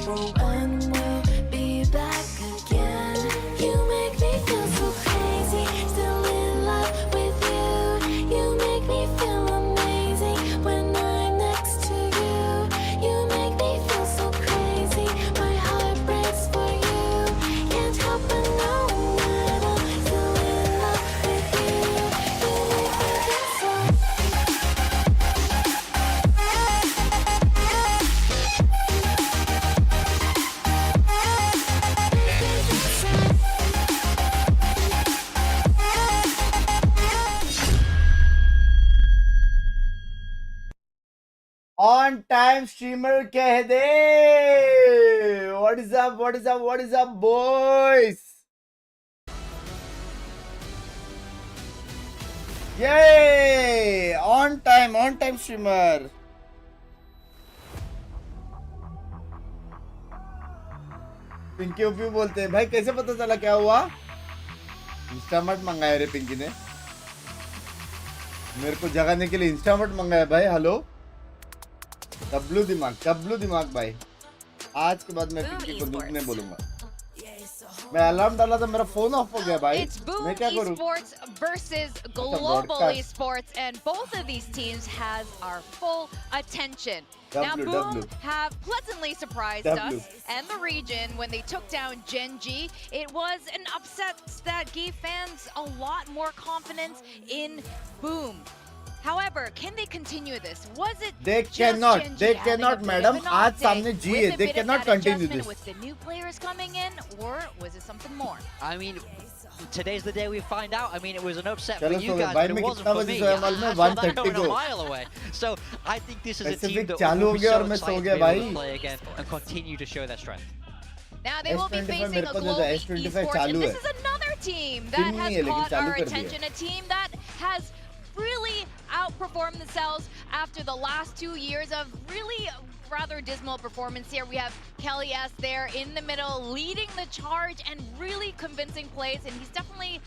and we'll be back again. You make me feel so crazy, still in love with you. You make me feel amazing when I'm next to you. You make me feel so crazy, my heart breaks for you. Can't help but know that I'm still in love with you. You make me feel so. On time streamer कह दे what is up what is up what is up boys ये on time streamer Pinky OP बोलते हैं भाई कैसे पता चला क्या हुआ इंस्टामट मंगाया रे पिंकी ने मेरे को जगाने के लिए इंस्टामट मंगाया भाई हेलो डब्लू दिमाग भाई आज के बाद मैं पिंकी को दुख नहीं बोलूंगा मैं अलार्म डाला था मेरा फोन ऑफ हो गया भाई मैं क्या करूं Esports versus Global Esports, and both of these teams has our full attention. Now, Boom have pleasantly surprised us and the region when they took down Gen G. It was an upset that gave fans a lot more confidence in Boom. However, can they continue this? Was it they cannot madam aaj samne G hai they cannot continue this with the new players coming in, or was it something more? I mean, today's the day we find out. I mean, it was an upset for Chalo you so guys, bhai but it main wasn't kitna for baje me. soya मालूम है 130 a को mile away. So I think this is a team that चालू will हो be गया so और मैं सो excited गया to be able भाई to play again and continue to show their strength. Now they will be S25 facing मेरे a को global S25 esports, चालू and है this is another team दिन that नहीं has है लेकिन caught चालू our कर दिया attention. A team that has really outperformed themselves after the last 2 years of really rather dismal performance here. We have Kelly S there in the middle, leading the charge and really convincing plays, and he's definitely,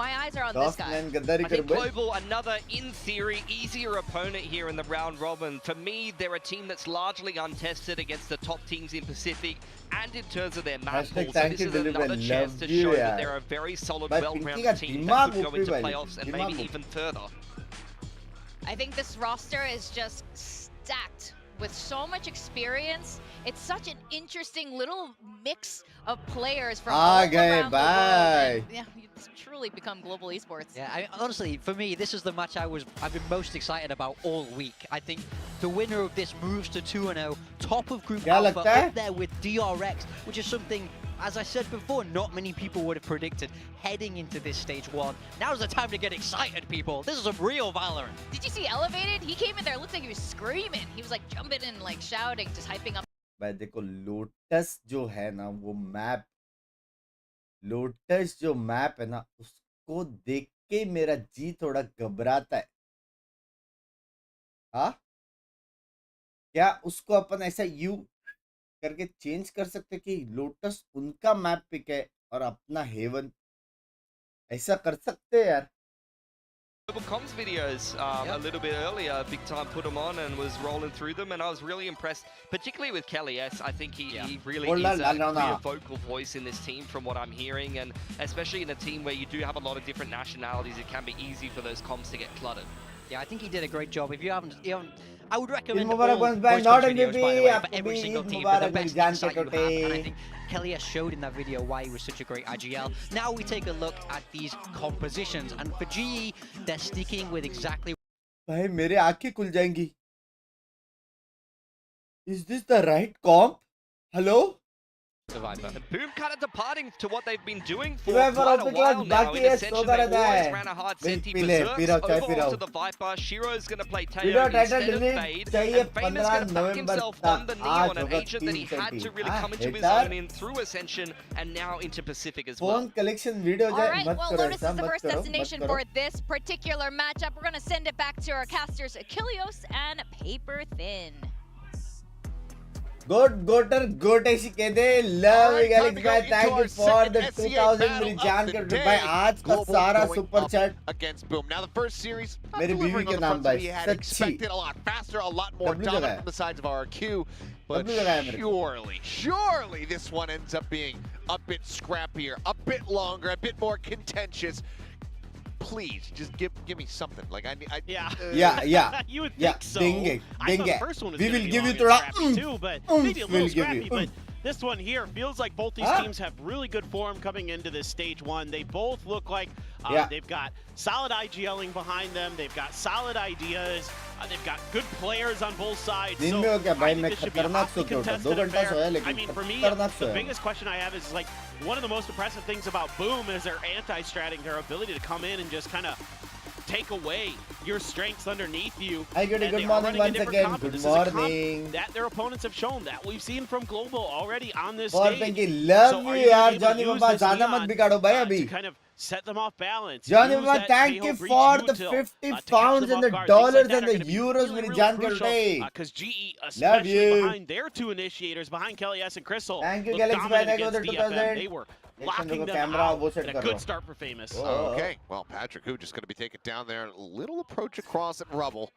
my eyes are on this guy. गद्दारी I कर think भाई Global, another, in theory, easier opponent here in the round robin. For me, they're a team that's largely untested against the top teams in Pacific and in terms of their map Hashtag pool. So thank this you, is Deliver. another chance to Love you, show that yaar. they're a very solid, भाई पिंकी का well-rounded team that दिमाग could go ऊपरी into भाई playoffs and दिमाग maybe even further. I think this roster is just stacked with so much experience. It's such an interesting little mix of players from all around the world. And, yeah, it's truly become global esports. Yeah, honestly, for me, this is the match I've been most excited about all week. I think the winner of this moves to 2-0, top of Group Alpha, up there with DRX, which is something, as I said before, not many people would have predicted heading into this stage 1. Now's the time to get excited, people. This is a real Valorant. Did you see Elevated? He came in there, looked like he was screaming. He was like jumping and like shouting, just hyping up. भाई देखो lotus जो है ना वो map lotus जो map है ना उसको देख के मेरा जी थोड़ा घबराता है हाँ क्या उसको अपन ऐसा यू करके चेंज कर सकते कि लोटस उनका मैप पिक है और अपना हेवन ऐसा कर सकते हैं यार Global Comms videos a little bit earlier, Big Time put them on and was rolling through them, and I was really impressed, particularly with Kelly S. I think he really is a clear vocal voice in this team from what I'm hearing, and especially in a team where you do have a lot of different nationalities, it can be easy for those comms to get cluttered. Yeah, I think he did a great job. If you haven't I would recommend all Mubarak voice ones by coach not videos, by the way, for every MVP, single team, Mubarak for the best Jaan insight you ke have, and I tote. think Kelly has showed in that video why he was such a great IGL. Now we take a look at these compositions, and for GE, they're sticking with exactly. भाई मेरे आंखें खुल जाएंगी Is this the right comp? Hello? And Boom kind of departing to what they've been doing for Whoever quite a of the while class, now. Baki In है, Ascension, सोता they रहता always है. ran a hard Binks Senti P ले, berserks P रहा हूँ, चाय over P रहा onto हूँ. the Viper. Shiro's going to play video Teo title instead of release Fade. चाहिए And Famous 15 going to back November himself on the तक knee आज on an होगा agent that he had to really come into his hater own in through Ascension and now into Pacific as phone well. Collection video All जाए right, मत well, करो Lotus ऐसा is the मत first करो destination for this particular matchup. We're going to send it back to our casters, Achilleos and Paper Thin. गोटर गोटेशी कहते love Galaxy भाई thank you for the 2000 मेरी जान के भाई आज का सारा super chat against Boom. Now the first series मेरी बीवी के नाम भाई सच्ची a lot faster, a lot more dominant from the sides of RQ, but surely this one ends up being a bit scrappier, a bit longer, a bit more contentious. Please just give me something. Like yeah. You would think so. Denge. The first one was we will be give you scrappy too, but maybe a little scrappy. You. But this one here feels like both these teams have really good form coming into this stage one. They both look like they've got solid IGLing behind them. They've got solid ideas. They've got good players on both sides. So I think this should be a hotly contested affair. I mean, for me, the biggest question I have is like one of the most impressive things about Boom is their anti-stratting, their ability to come in and just kind of take away your strengths underneath you. Hi, good morning once again. Good morning. That their opponents have shown that we've seen from Global already on this और stage. love you यार Johnny Mama ज़्यादा मत बिगाड़ो भाई अभी. Kind of set them off balance. Johnny Mama, thank you for the 50 pounds and the dollars and the euros मेरी जान के उठे. Because GE, especially behind their two initiators, behind Kelly S and Crystal, thank you, looked Galaxy dominant against DFM. They were locking them out. And a good start for Famous. Okay, well, Patrick Hu just going to be taken down there. A little approach across at Rubble.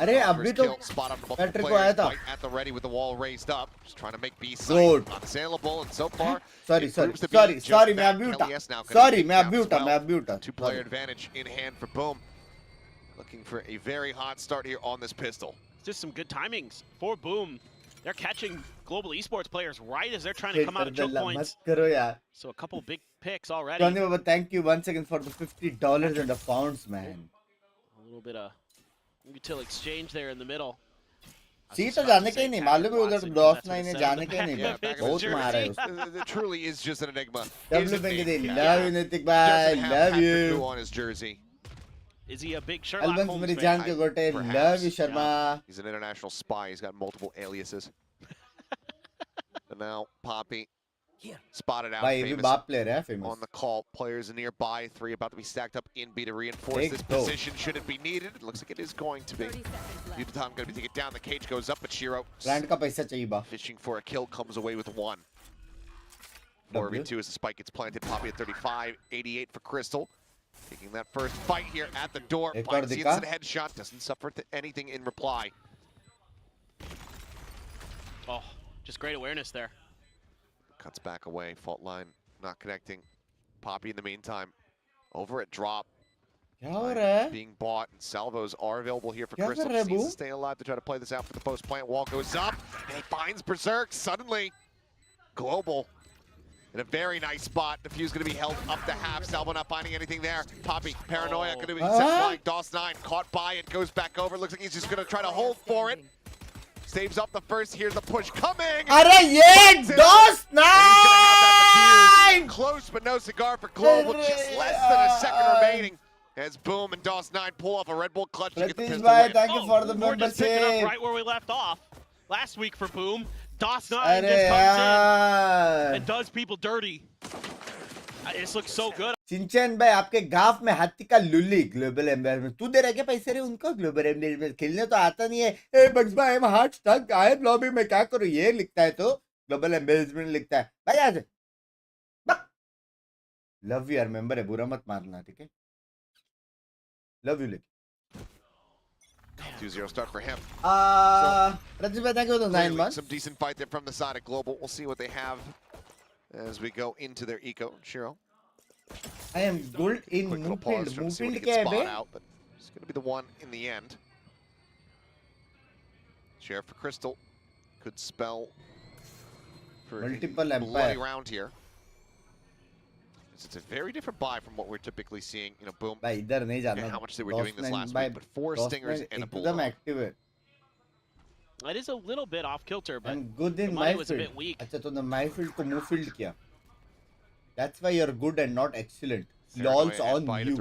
अरे अभी तो Patrick को आया था. At the ready with the wall raised up, just trying to make B side unassailable, and so far. Sorry, मैं अभी उठा. Sorry, मैं अभी उठा. Two-player advantage in hand for Boom. Looking for a very hot start here on this pistol. Just some good timings for Boom. They're catching global esports players right as they're trying to come out of choke points. So a couple big picks already. Johnny Baba, thank you once again for the $50 and the pounds, man. A little bit of util exchange there in the middle. See, तो जाने के ही नहीं मालूम है उधर DOS 9 ने जाने के नहीं बहुत मारा है उसको. It truly is just an enigma. W Bengi de love you Nitik bhai, love you. On his jersey. Is he a big Sherlock Albans Holmes मेरी fan? जान के गोटे love you Sharma. He's an international spy. He's got multiple aliases. And now Poppy spotted out. Famous on the call. Players nearby. 3 about to be stacked up in B to reinforce this position. Should it be needed? It looks like it is going to be. Yutam going to be taken down. The cage goes up, but Shiro fishing for a kill comes away with 1. 4v2 as the spike gets planted. Poppy at 35, 88 for Crystal. Taking that first fight here at the door. Finds the instant headshot. Doesn't suffer anything in reply. Oh, just great awareness there. Cuts back away. Fault line not connecting. Poppy in the meantime. Over at drop. Being bought, and salvos are available here for Crystal. Just needs to stay alive to try to play this out for the post plant. Wall goes up, and he finds Berserk. Suddenly, Global in a very nice spot. Defuse going to be held up to half. Salvo not finding anything there. Poppy, Paranoia going to be set flying. DOS 9 caught by it, goes back over. Looks like he's just going to try to hold for it. Saves up the first. Here's the push coming. DOS 9! Close, but no cigar for Global. Just less than a second remaining. As Boom and DOS 9 pull off a Red Bull clutch to get the pistol away. Thank you for the we're just picking up right where we left off last week for Boom. DOS 9 just comes in and does people dirty. This looks so good. चिंचन भाई आपके गांव में हाथी का लुल्ली global एम्बेयर में तू दे रहा क्या पैसे रे उनको ग्लोबल एम्बेयर में खेलने तो आता नहीं है. ए बक्स भाई मैं हार्ट स्टक आए लॉबी में क्या करूं ये लिखता है तो ग्लोबल एम्बेयर में लिखता है भाई आ जा. लव यू यार मेंबर है बुरा मत मारना ठीक है. लव यू लेके 2-0 start for him. Rajibhai, thank you for the 9 months. Some decent fight there from the side of Global. We'll see what they have as we go into their eco. Shiro. I am good in Moonfield. Moonfield क्या है बे? But it's going to be the one in the end. Sheriff for Crystal could spell for multiple a empire bloody round here. It's a very different buy from what we're typically seeing. You know, Boom. भाई इधर नहीं जाना. How much they were doing this last week, but 4 stingers and a bulldog. एकदम active है. It is a little bit off kilter, but I'm good in my field. was a bit weak. अच्छा तूने my field को move field किया. That's why you're good and not excellent. Lols on you.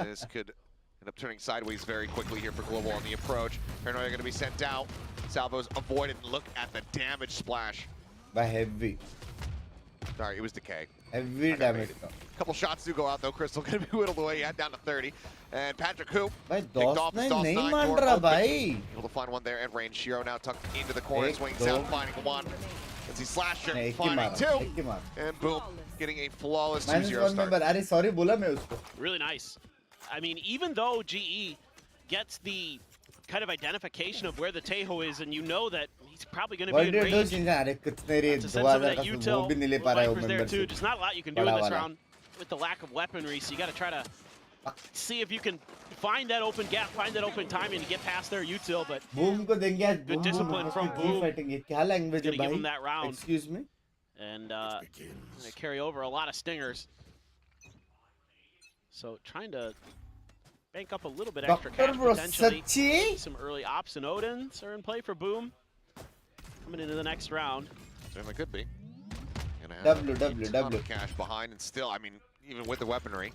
This could end up turning sideways very quickly here for Global on the approach. Paranoia going to be sent out. Salvos avoided. Look at the damage splash. By heavy. Sorry, it was Decay. Heavy damage. A couple shots do go out though. Crystal gonna be whittled away. Yeah, down to 30. And Patrick Hoop Bhai, picked off his DOS9 DOS9 nahi door maan raha, open. bhai. Able to find one there at range. Shiro now tucked into the corner, swings out, finding one. As he slasher, finding two. And boom, getting a flawless 2-0 start. Arey, sorry bola main usko. Really nice. I mean, even though GE gets the kind of identification of where the Tejo is, and you know that he's probably going to be in range. To send some of that util, Vipers there too. Just not a lot you can do in this round with the lack of weaponry, so you got to try to see if you can find that open gap, find that open timing to get past their util, but good discipline from Boom. Gonna give him that round. Excuse me? And they carry over a lot of stingers. So trying to bank up a little bit extra cash potentially. Some early Ops and Odins are in play for Boom. Coming into the next round. Certainly could be. Gonna have a ton of cash behind, and still, I mean, even with the weaponry,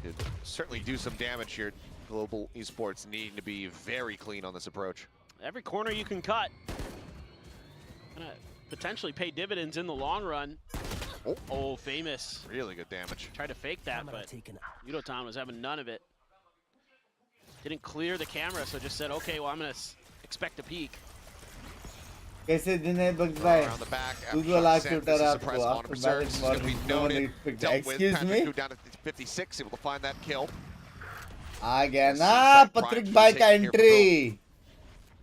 could certainly do some damage here. Global Esports needing to be very clean on this approach. Every corner you can cut. Gonna potentially pay dividends in the long run. Oh, famous. Really good damage. Tried to fake that, but Yudotan was having none of it. Didn't clear the camera, so just said, okay, well, I'm going to expect a peek. कैसे दिन है bug भाई Around the back, तू जो lakh shooter आपको excuse me down to 56, able to find that kill. आ गया ना पत्रिक भाई का entry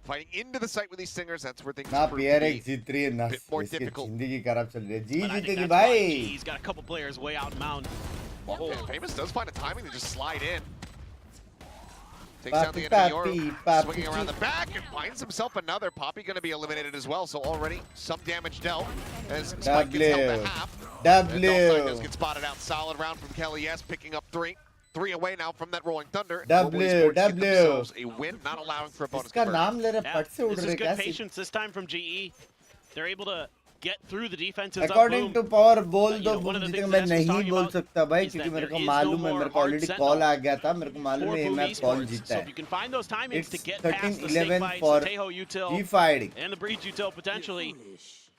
Fighting into the site with these singers, that's where things ना prove प्लेयर to एक जीत रही है ना bit more difficult. जिंदगी खराब चल रही है जी But I think जीतेगी that's why भाई He's got a couple players way out in mound. Yeah, Famous does find a timing to just slide in. Takes out the enemy Yor, swinging around the back and finds himself another. Poppy going to be eliminated as well, so already some damage dealt as Spike gets held to half. And DOS9 does get spotted out. Solid round from Kelly S, picking up 3. 3 away now from that Rolling Thunder. W. A win, not allowing for a bonus. इसका नाम ले रहा Yeah, पट से उड़ this रहे is good क्या patience this time from GE. They're able to get through the defenses According of to Boom. Power बोल You दो know, one of the जितने things मैं Ness was नहीं talking बोल about सकता भाई is क्योंकि that मेरे को there is मालूम no है more मेरे को hard ऑलरेडी sentinel कॉल आ गया था मेरे को मालूम for है ये Boom मैच कौन Esports. जीता So है if you can find those timings to It's get past the snake 13-11 bites, for the Tejo util, G fighting and the Breach util potentially,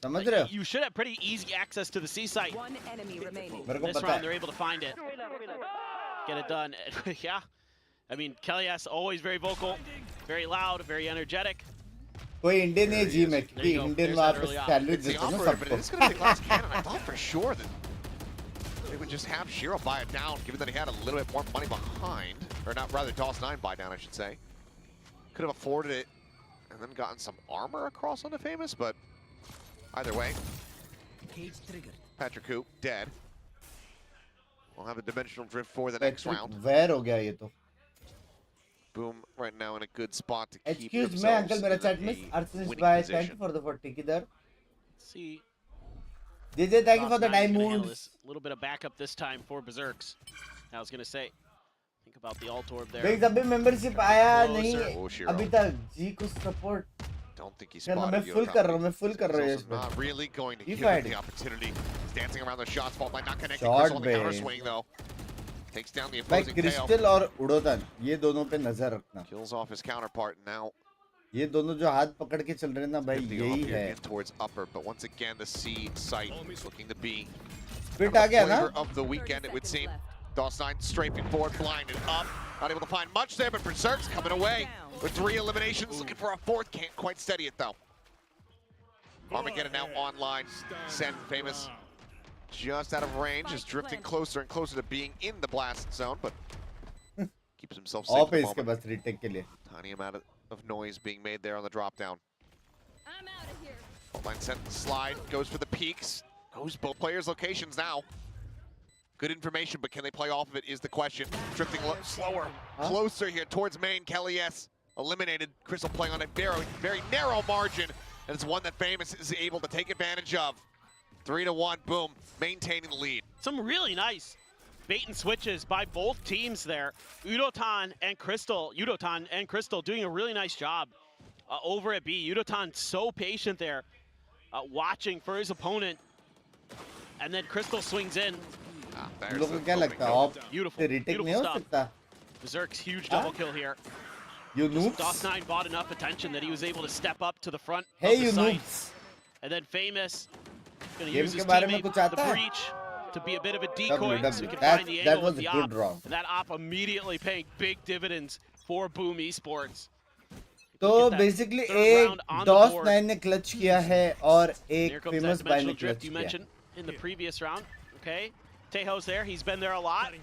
समझ रहे हो you should have pretty easy access to the C site. One enemy remaining. मेरे को This पता round है they're able to find it. Get it done. Yeah. I mean, Kelly S always very vocal, very loud, very energetic. कोई Indian है जी में क्योंकि you go. Indian There's वहाँ that पे early on. Salary It's the देते हैं ना operator, but सबको it's going to be Glass Cannon. I thought for sure that they would just have Shiro buy it down, given that he had a little bit more money behind. Or not, rather, DOS9 buy down, I should say. Could have afforded it and then gotten some armor across onto Famous, but either way. Patrick Hoop, dead. We'll have a dimensional drift for the next round. वैर हो गया ये तो Boom right now in a good spot to keep Excuse me themselves uncle मेरा in chat a miss Arsenal winning by thank position. you for the 40 किधर See, JJ thank you for the DOS9 is gonna handle diamonds this. A little bit of backup this time for Berserks. I was gonna say, think about the alt orb there. Binks अभी membership आया नहीं Oh, Shiro. अभी तक जी को support Don't think he करना spotted मैं you. full कर रहा हूँ मैं full कर रहा हूँ He's इसमें not really going to He give him fired. the opportunity. He's dancing around the shots, fault line not connecting. Shot Crystal on the bay. counter swing though. Takes down the भाई opposing tail. Crystal और उड़ोतन ये दोनों पे नजर रखना Kills off his counterpart now. ये दोनों जो हाथ पकड़ के चल रहे हैं ना भाई Drifting यही off here है again towards upper, but once again the C site looking to be spit आ गया ना flavor of the weekend, it would seem. DOS9 strafing forward, blinded up. Not able to find much there, but Berserk's coming away with 3 eliminations. Looking for a 4th, can't quite steady it though. Armageddon now online. Send Famous just out of range, is drifting closer and closer to being in the blast zone, but keeps himself safe of at है the इसके moment. बस retake के लिए Tiny amount of noise being made there on the drop down. I'm out of here. Fault line sent the slide, goes for the peaks, goes both players' locations now. Good information, but can they play off of it is the question. Drifting slower, closer here towards main. Kelly S eliminated. Crystal playing on a very, very narrow margin, and it's one that Famous is able to take advantage of. 3-1, boom, maintaining the lead. Some really nice bait and switches by both teams there. Yudotan and Crystal doing a really nice job over at B. Yudotan so patient there, watching for his opponent, and then Crystal swings in. तुम लोगों को क्या लगता है of से retake नहीं हो सकता Berserk's huge double kill here. You noobs DOS9 bought enough attention that he was able to step up to the front Hey of the you site. noobs And then Famous going to use his teammate, the breach, to be a bit of a decoy so he can find the angle with the op. And that op immediately paying big dividends for Boom Esports. तो basically एक DOS9 ने clutch किया है और एक Famous by ने clutch you किया. mentioned in the previous round. Okay, Tejo's there. He's been there a lot.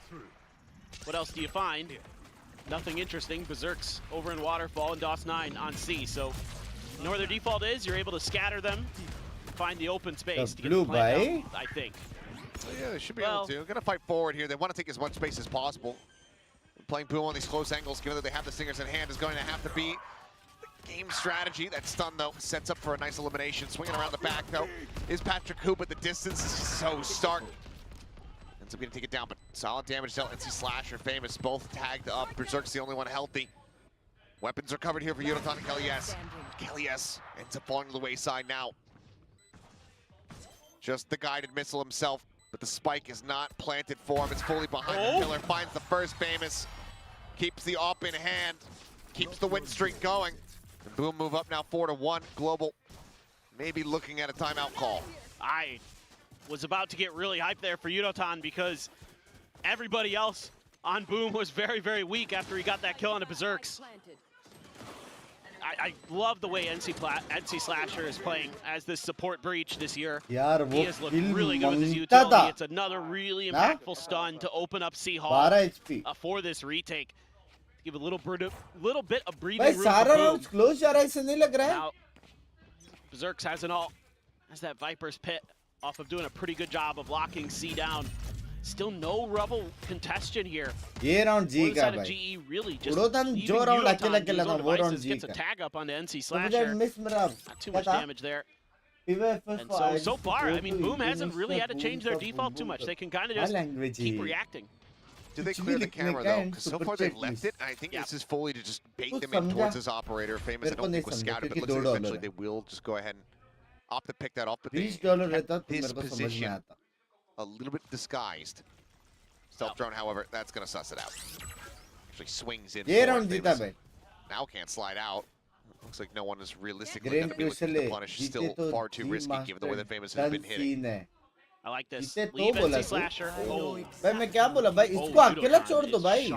What else do you find? Nothing interesting. Berserk's over in Waterfall and DOS9 on C. So you know where their default is. You're able to scatter them, find the open space to get the plant out, I think. Yeah, they should be able to. They're gonna fight forward here. They want to take as much space as possible. Playing Boom on these close angles, given that they have the Stingers in hand, is going to have to be the game strategy. That stun, though, sets up for a nice elimination. Swinging around the back, though, is Patrick Hoop, at the distance is so stark. Ends up going to take it down, but solid damage dealt. NC Slasher, Famous, both tagged up. Berserk's the only one healthy. Weapons are covered here for Yodotan and Kelly S. Kelly S ends up falling to the wayside now. Just the guided missile himself, but the spike is not planted for him. It's fully behind the pillar. Finds the first Famous. Keeps the op in hand. Keeps the win streak going. And Boom move up now 4-1. Global maybe looking at a timeout call. I was about to get really hyped there for Yodotan because everybody else on Boom was very, very weak after he got that kill on the Berserks. I love the way NC Slasher is playing as this support breach this year. He has looked really good with his utility. It's another really impactful stun to open up C Hall for this retake. Give a little bit of breathing room for Boom. Now, Berserks has an ult. Has that Viper's Pit off of doing a pretty good job of locking C down. Still no Rebel contention here. ये round G का भाई. GE really just जो round अकेले लगा वो round G gets a tag up on the NC Slasher. Not too much damage there. And so far, I mean, Boom hasn't really had to change their default too much. They can kind of just keep reacting. Do they clear the camera though? Because so far they've left it. I think this is fully to just bait them in towards his operator. Famous, I don't think was scouted, but looks like eventually they will just go ahead and opt to pick that off. But they kept his position a little bit disguised. Stealth drone, however, that's going to suss it out. Actually swings in. Now can't slide out. Looks like no one is realistically going to be looking to punish. Still far too risky given the way that Famous has been hitting. I like this. Leave NC Slasher. भाई मैं क्या बोला भाई इसको अकेला छोड़ दो भाई.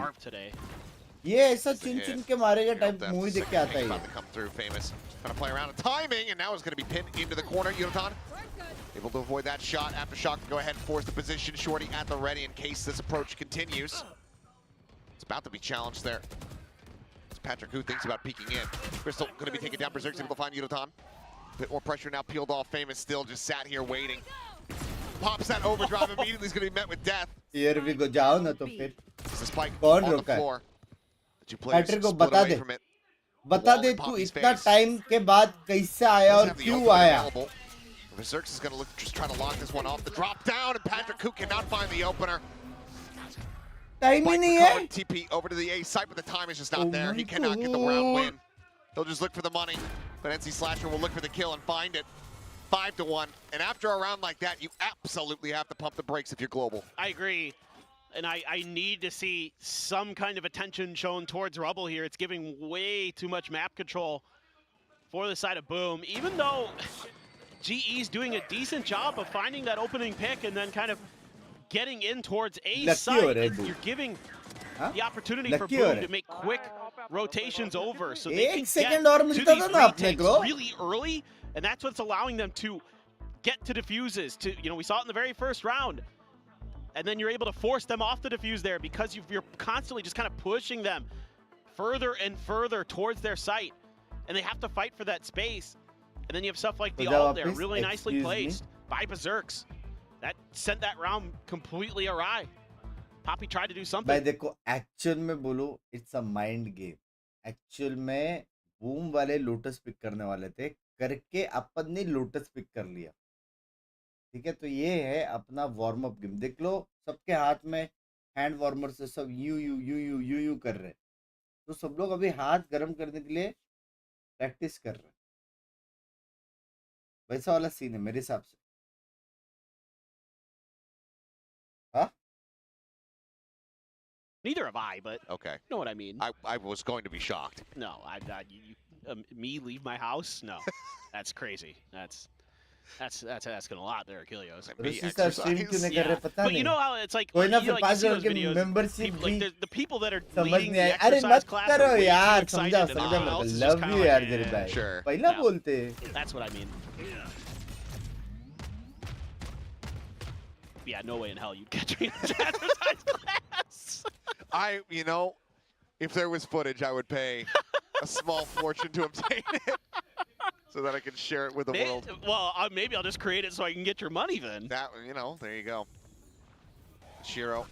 ये ऐसा चुन के मारेगा टाइप मूवी देख के आता है. About to come through, Famous. Trying to play around the timing, and now it's going to be pinned into the corner. Yodotan able to avoid that shot. Aftershock go ahead and force the position. Shorty at the ready in case this approach continues. It's about to be challenged there. It's Patrick who thinks about peeking in. Crystal going to be taken down. Berserk's able to find Yodotan. A bit more pressure now peeled off. Famous still just sat here waiting. Pops that overdrive immediately. Is going to be met with death. Here we go. जाओ ना तो फिर. It's a spike on the floor. The two players split away from it. बता दे तू इतना time के बाद कैसे आया और क्यों आया? Berserk's is going to look, just trying to lock this one off. The drop down, and Patrick Cook cannot find the opener. Time ही नहीं है. TP over to the A site, but the time is just not there. He cannot get the round win. They'll just look for the money, but NC Slasher will look for the kill and find it. 5-1, and after a round like that, you absolutely have to pump the brakes if you're global. I agree. And I need to see some kind of attention shown towards Rubble here. It's giving way too much map control for the side of Boom. Even though GE's doing a decent job of finding that opening pick and then kind of getting in towards A site, you're giving the opportunity for Boom to make quick rotations over. So they can get to these retakes really early, and that's what's allowing them to get to defuses. We saw it in the very first round. And then you're able to force them off the defuse there because you're constantly just kind of pushing them further and further towards their site. And they have to fight for that space. And then you have stuff like the ult there, really nicely placed by Berserks. That sent that round completely awry. Poppy tried to do something. भाई देखो, actual में बोलो, it's a mind game. Actual में Boom वाले Lotus pick करने वाले थे, करके अपन ने Lotus pick कर लिया. ठीक है, तो ये है अपना वार्म अप गेम. देख लो, सबके हाथ में हैंड वार्मर से सब यू कर रहे हैं. तो सब लोग अभी हाथ गर्म करने के लिए प्रैक्टिस कर रहे हैं. वैसा वाला सीन है मेरे हिसाब से. हाँ? Neither have I, but okay. You know what I mean. I was going to be shocked. No, me leave my house? No, that's crazy. That's That's asking a lot there, Achilles. But you know how it's like, कोई ना you फिर like, you see 5 those videos, membership people, like, the people that are समझ leading नहीं the आया अरे exercise मत class करो are way too यार excited, समझा and समझा everyone मेरे else को is love just you kinda यार like, तेरे भाई Sure. पहला Yeah. बोलते That's what I mean. Yeah, no way in hell you'd catch me in the exercise class. You know, if there was footage, I would pay a small fortune to obtain it so that I can share it with the world. Well, maybe I'll just create it so I can get your money then. That, you know, there you go. Shiro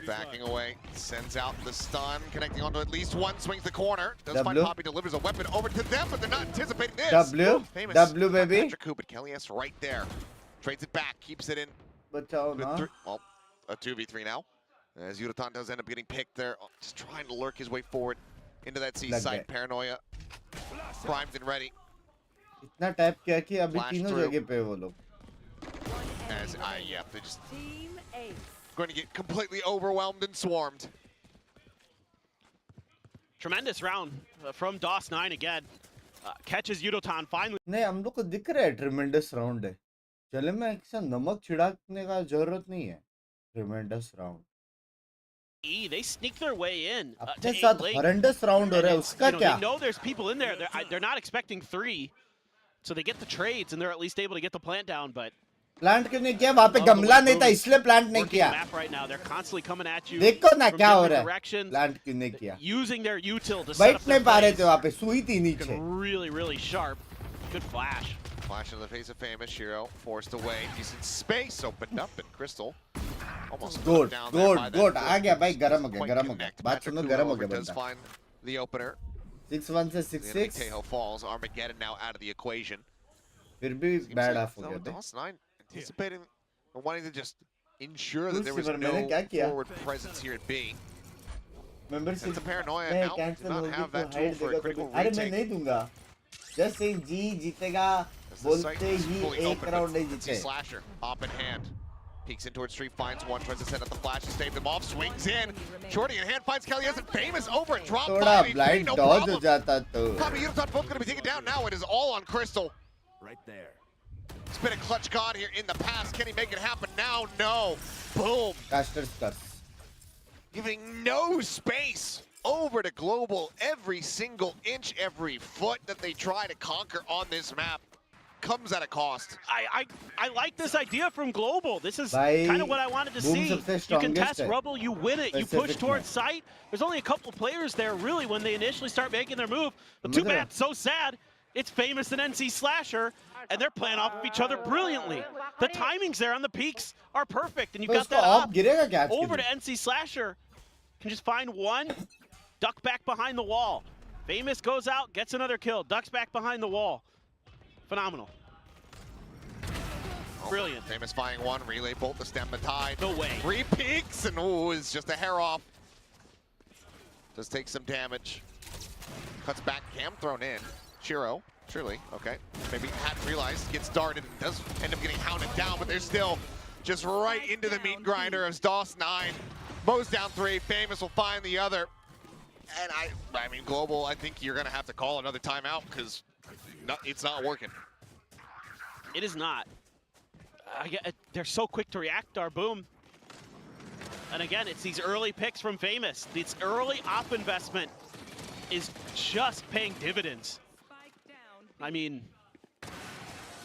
backing away, sends out the stun, connecting onto at least one, swings the corner. Does find Poppy, delivers a weapon over to them, but they're not anticipating this. Famous W baby. Patrick Cooper, Kelly S right there. Trades it back, keeps it in. बचाओ ना Well, a 2v3 now. As Yuratan does end up getting picked there, just trying to lurk his way forward into that C site. Paranoia, primed and ready. इतना tap किया कि अभी तीनों जगह पे वो लोग. As yeah, they're just going to get completely overwhelmed and swarmed. Tremendous round from DOS9 again. Catches Yudotan finally. नहीं हम लोग को दिख रहा है ट्रिमेंडस राउंड है. चले मैं ऐसा नमक छिड़कने का जरूरत नहीं है. Tremendous round. They sneak their way in. अपने साथ horrendous round हो रहा है उसका क्या? They know there's people in there. They're not expecting 3, so they get the trades and they're at least able to get the plant down. But plant क्यों नहीं किया? वहाँ पे गमला नहीं था इसलिए प्लांट नहीं किया. Right now, they're constantly coming at you. देखो ना क्या हो रहा है. प्लांट क्यों नहीं किया? Using their util to set बैठ up नहीं पा रहे थे वहाँ पे सुई थी नीचे. Really sharp. Good flash. Flash in the face of Famous. Shiro forced away. Decent space opened up, and Crystal almost good. down Good. आ गया भाई गरम हो गया. बात सुनो गरम हो गया does बंदा. find the opener. 6-1 से 6-6. Tejo falls. Armageddon now out of the equation. फिर भी bad off हो गया. DOS9 anticipating and wanting to just ensure that there was no forward presence here at B. Membership. It's a Paranoia now. Do not have that tool for a critical अरे मैं retake. नहीं दूंगा. Just saying G जीतेगा. बोलते ही एक round नहीं जीते. Slasher up in hand. Peeks in towards Street, finds one, tries to set up the flash to stave them off, swings in. Shorty in hand, finds Kelly as a Famous over a drop. थोड़ा blind dodge हो जाता तो. Poppy Yuratan both going to be taken down now. It is all on Crystal. Right there. It's been a clutch god here in the past. Can he make it happen now? No. Boom. Caster's curse. Giving no space over to Global. Every single inch, every foot that they try to conquer on this map comes at a cost. I like this idea from Global. This is kind of what I wanted to see. You can test Rubble, you win it, you push towards site. There's only a couple of players there really when they initially start making their move. But too bad, so sad. It's Famous and NC Slasher, and they're playing off of each other brilliantly. The timings there on the peaks are perfect, and you got that up. Over to NC Slasher. Can just find one, duck back behind the wall. Famous goes out, gets another kill, ducks back behind the wall. Phenomenal. Brilliant. Famous finding one, relay bolt to stem the tide. No way. 3 peaks, and ooh, is just a hair off. Does take some damage. Cuts back, cam thrown in. Shiro, surely, okay. Maybe hadn't realized, gets darted and does end up getting hounded down, but they're still just right into the meat grinder of DOS9. Mo's down 3, Famous will find the other. And I mean, Global, I think you're gonna have to call another timeout because it's not working. It is not. They're so quick to react, our boom. And again, it's these early picks from Famous. This early op investment is just paying dividends. I mean,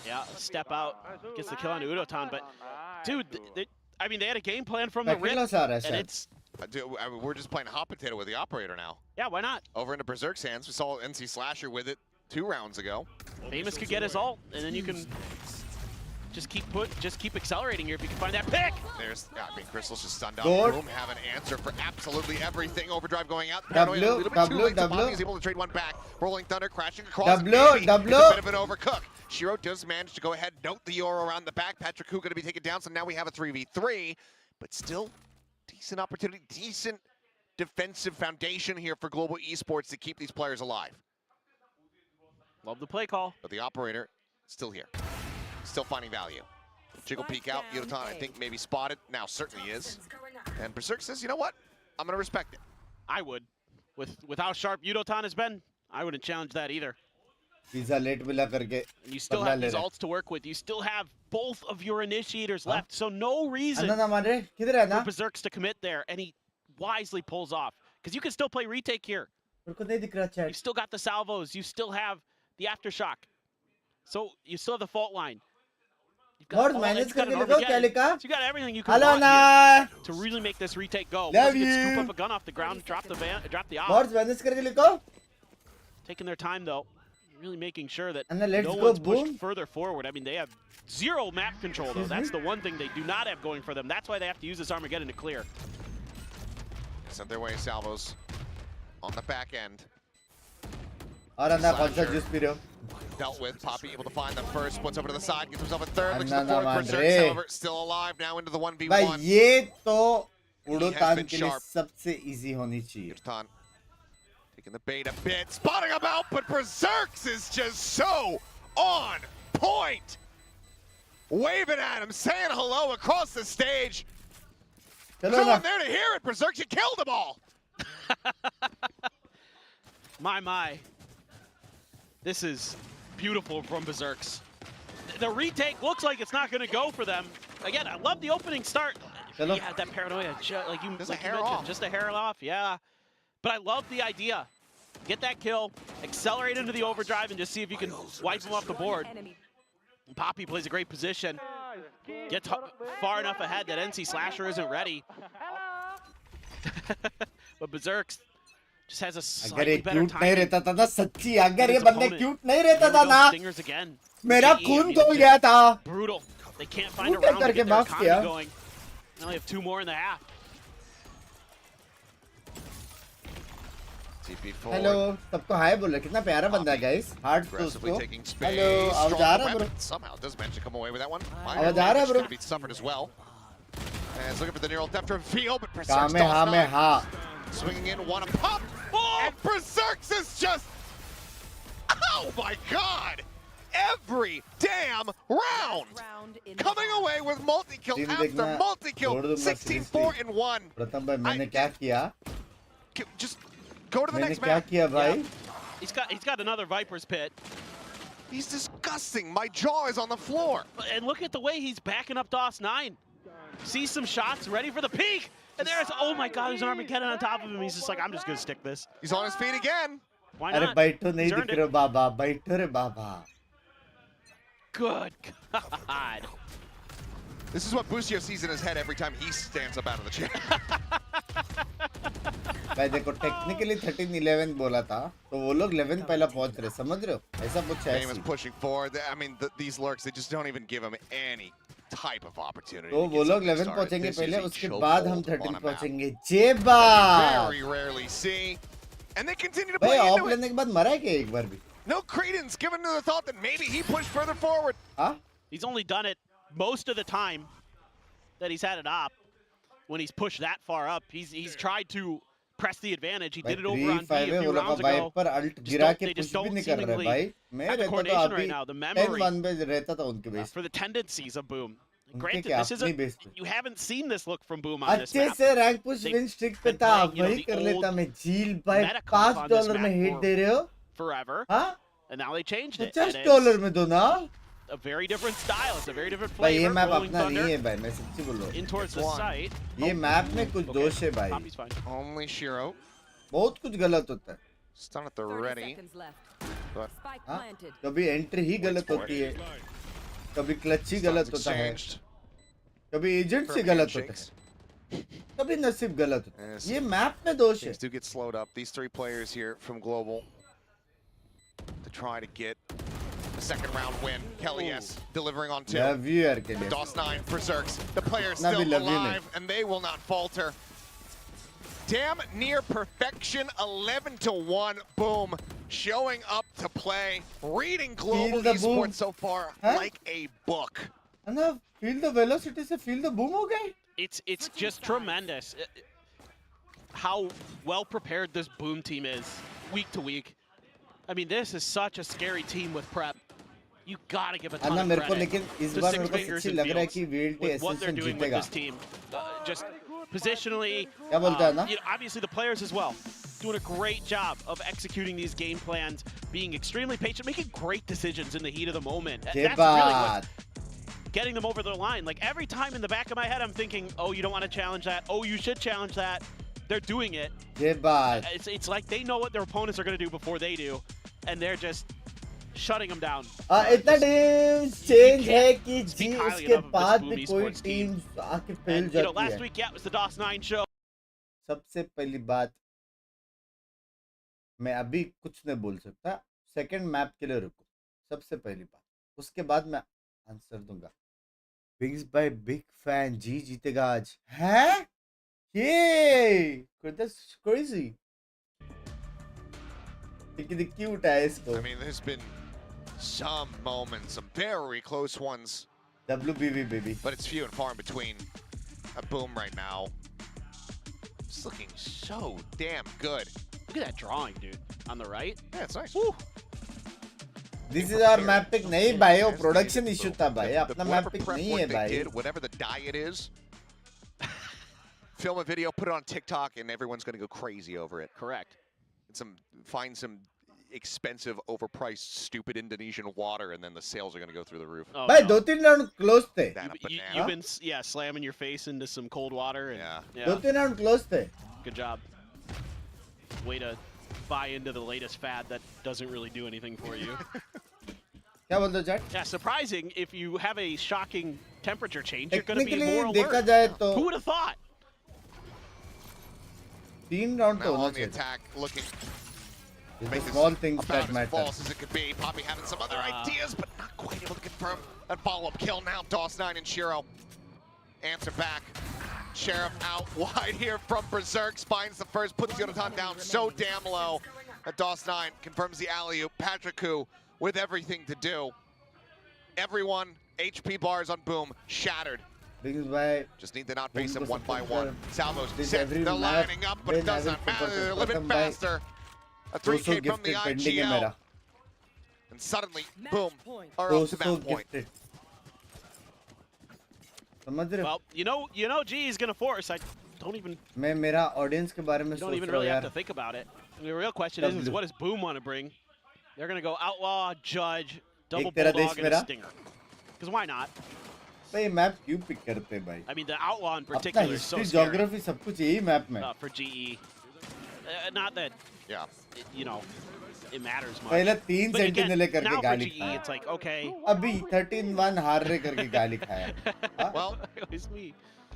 yeah, step out, gets the kill on Udotan, but dude, I mean, they had a game plan from the rip, and it's... Dude, I mean, we're just playing hot potato with the operator now. Yeah, why not? Over into Berserk's hands, we saw NC Slasher with it 2 rounds ago. Famous could get his ult, and then you can just keep accelerating here if you can find that pick. There's, I mean, Crystal's just stunned up. Boom, have an answer for absolutely everything. Overdrive going out. Paranoia a little bit too late. Poppy is able to trade one back. Rolling Thunder crashing across. Maybe a bit of an overcook. Shiro does manage to go ahead, note the Euro around the back. Patrick Hu going to be taken down, so now we have a 3v3, but still decent opportunity, decent defensive foundation here for Global Esports to keep these players alive. Love the play call. But the operator still here. Still finding value. Jiggle peek out. Yudotan, I think, maybe spotted. Now certainly is. And Berserk says, you know what? I'm going to respect it. I would. With how sharp Yudotan has been, I wouldn't challenge that either. Pizza late मिला करके And you still have these ults to work with. You still have both of your initiators left, so no reason अन्ना ना मान रहे किधर है ना for Berserks to commit there, and he wisely pulls off because you can still play retake here. मेरे को नहीं दिख रहा You chat still got the salvos. You still have the aftershock. So you still have the fault line. You've got और all- manage you've got करके an लिखो क्या Armageddon. लिखा So you got everything you can hello want ना here to really make this retake go. Love Once you can scoop you. up a gun off the ground, drop the op. और manage करके लिखो Taking their time though, really making sure that And then let's no go one's pushed boom. further forward. I mean, they have zero map control though. That's the one thing they do not have going for them. That's why they have to use this Armageddon to clear. Sent their way salvos on the back end. और अन्ना कौन सा juice P रहे हो Dealt with. Poppy able to find them first. Splits over to the side. Gets himself a third. Looks Anna to the fourth. na Berserks, mandre. however, still alive now into the 1v1. भाई ये तो He उड़ोतान has been के लिए sharp. सबसे easy होनी चाहिए Kirtan taking the bait a bit. Spotting him out, but Berserks is just so on point. Waving at him, saying hello across the stage. चलो No ना one there to hear it. Berserks, you killed them all. My. This is beautiful from Berserks. The retake looks like it's not going to go for them. Again, I love the opening start. Hello? Yeah, that paranoia, like you Just a hair mentioned, off. just a hair off, yeah. But I love the idea. Get that kill, accelerate into the overdrive, and just see if you can wipe them off the board. Poppy plays a great position. Gets far enough ahead that NC Slasher isn't ready. But Berserks just has a अगर ये slightly better cute नहीं timing. रहता था ना सच्ची अगर ये His बंदे opponent. क्यूट नहीं रहता Here we था go, ना Stingers again. मेरा GE, खून I mean, धुल just गया था brutal. They can't find a Brutal round to करके get their माफ economy किया। going. They only have 2 more in the half. TP forward. Hello सबको हाय बोल रहे कितना प्यारा बंदा है गाइस हार्ट Aggressively दोस्तों taking space. हेलो आवाज Strong आ रहा है weapon. Bro Somehow does manage to come away with that one. आवाज आ रहा है going bro to be suffered as well. And it's looking for the neural theft reveal, but Berserks काम में does हाँ में not. हाँ Swinging in, one a pop. And Berserks is just. Oh my god! Every damn round! Coming away with multi-kill Team after देखना, multi-kill. छोड़ दूंगा 16-4-1. प्रथम भाई मैंने क्या किया Just go to the मैंने next क्या map. किया भाई He's got another Viper's Pit. He's disgusting. My jaw is on the floor. And look at the way he's backing up DOS9. Sees some shots, ready for the peak. And there's, oh my god, there's an Armageddon on top of him. He's just like, I'm just going to stick this. He's on his feet again. Why अरे not? बैठो नहीं He's दिख earned रहे it. बाबा बैठो रे बाबा Good God. This is what Busio sees in his head every time he stands up out of the chair. भाई देखो technically 13-11 बोला था तो वो लोग 11 पहला पहुंच रहे समझ रहे हो ऐसा कुछ है Game is pushing forward. I mean, these lurks, they just don't even give him any type of opportunity. तो to वो get लोग something 11 started. पहुंचेंगे This पहले is a उसके chokehold बाद हम on 13 a map. पहुंचेंगे जे बात Very rarely see. And they continue to भाई play ऑफ into it. लेने के बाद मरा है क्या एक बार भी No credence given to the thought that maybe he pushed further forward. हाँ He's only done it most of the time that he's had it up. When he's pushed that far up, he's tried to press the advantage. He भाई did it over on B 3-5 a है few वो लोग rounds wipe ago. पर alt Just गिरा don't- के they just कुछ भी don't नहीं कर रहे seemingly भाई मैं have the रहता तो coordination अभी right now, the memory. 10-1 पे रहता था उनके base For the tendencies of Boom. उनके Granted, क्या this अपनी isn't. बेस पे You haven't seen this look from Boom on this अच्छे map. से rank push They've win streak पे been था playing, you know, वही the कर old लेता मैं झील भाई meta comp on this $5 में map हिट for- दे रहे हो Forever. हाँ And now they changed it. $50 and it's में दो ना a very different style. It's a very different भाई ये flavor. मैप Rolling अपना नहीं Thunder है भाई मैं सच्ची बोल रहा हूँ in towards the It's one. site. ये मैप में कुछ Okay. दोष है भाई Poppy's fine. Only Shiro. बहुत कुछ गलत होता है Stun at the ready. But हाँ कभी एंट्री ही गलत होती है कभी क्लच ही गलत stuns होता है exchanged. कभी एजेंट से for गलत होता handshakes. है कभी नसीब गलत होता है Yes. ये मैप में दोष है Things do get slowed up. These 3 players here from Global to try to get a second round win. Kelly S delivering on 2. Love you यार के लिए DOS9, Berserks, the players Navi, still love you, alive, and they will not falter. Damn near perfection, 11-1, boom, showing up to play, reading Global Feel the boom. Esports so far Huh? like a book. है ना feel the velocity से feel the boom हो गए It's just tremendous how well prepared this Boom team is week to week. I mean, this is such a scary team with prep. You gotta give a ton Anna of मेरे को credit लेकिन इस to bar Six मेरे को Fingers सच्ची and लग रहा है Fields कि VLT with what they're SSN doing with जीतेगा this team. Just positionally, क्या बोलता है ना you know, obviously the players as well. doing a great job of executing these game plans, being extremely patient, making great decisions in the heat of the moment. That's really what's getting them over the line. Like every time in the back of my head, I'm thinking, oh, you don't want to challenge that. Oh, you should challenge that. They're doing it. It's like they know what their opponents are going to do before they do, and they're just shutting them down. इतना change है कि जी उसके बाद भी कोई team आके फैल जाती है. Last week, yeah, it was the DOS9 show. सबसे पहली बात मैं अभी कुछ नहीं बोल सकता. सेकंड मैप के लिए रुको. सबसे पहली बात. उसके बाद मैं आंसर दूंगा. Binks by big fan. जी जीतेगा आज. हैं? Yay! That's crazy. कितनी cute है इसको. I mean, there's been some moments, some very close ones. WBB baby. But it's few and far in between. A boom right now. It's looking so damn good. Look at that drawing, dude. On the right. Yeah, it's nice. Woo. This is our map pick नहीं भाई, वो production issue था भाई. अपना map pick नहीं है भाई. Whatever the diet is, film a video, put it on TikTok, and everyone's going to go crazy over it. Correct. And find some expensive, overpriced, stupid Indonesian water, and then the sales are going to go through the roof. Oh, भाई 2-3 round close थे. You've been slamming your face into some cold water. And, yeah. 2-3 round close थे. Good job. Way to buy into the latest fad that doesn't really do anything for you. क्या बोलते हो Jack? Yeah, surprising if you have a shocking temperature change, you're going to be more alert. देखा जाए तो Who would have thought? 3 round तो Now होना on the चाहिए. attack, looking The small things about that as matter. false as it could be. Poppy having some other ideas, but not quite able to confirm that follow-up kill. Now DOS9 and Shiro answer back. Sheriff out wide here from Berserk. Finds the first, puts Yonatan down so damn low. DOS9 confirms the alley-oop. Patrick with everything to do. Everyone, HP bars on Boom, shattered. Just need to not face him one by one. Salvos set, they're lining up, but it doesn't matter. They're a little bit faster. A 3K from the IGL. And suddenly, Boom, are up to that point. Well, you know G is going to force. I don't even... मैं मेरा audience के बारे में don't even really have to think about it. I mean, the real question is what does Boom want to bring? They're going to go Outlaw, Judge, Double Bulldog, and a Stinger. Because why not? भाई map क्यों pick करते भाई? I mean, the Outlaw in particular is so scary. Geography सब कुछ यही map में. For GE. Not that, you know, it matters much. पहले 3 sentinel करके गाली खाया. It's like, okay. अभी 13-1 हार रहे करके गाली खाया. Well, it was me.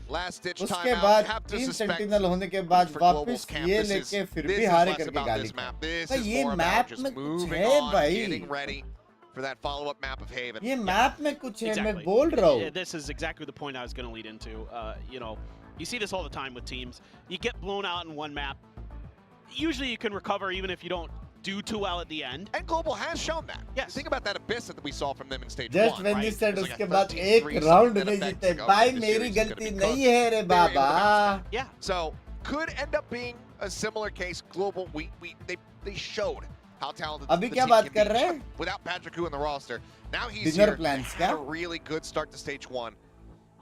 Last ditch उसके time बाद out. 3 सेंटिनल होने के बाद वापस ये लेके फिर भी हारे करके गाली खाया. ये मैप में कुछ है भाई. For that follow-up map of Haven. ये मैप में कुछ है, मैं बोल रहा हूँ. This is exactly the point I was going to lead into. You know, you see this all the time with teams. You get blown out in one map. Usually you can recover even if you don't do too well at the end. And Global has shown that. Yes. Think about that abyss that we saw from them in stage Just 1. when right? you said Like उसके बाद एक round नहीं जीते. भाई मेरी गलती नहीं है रे बाबा. Yeah. So could end up being a similar case. Global, they showed how talented अभी the क्या team बात can कर be रहे हैं? without Patrick in the roster. Now he's Dinner here. plans Had a क्या? really good start to stage 1.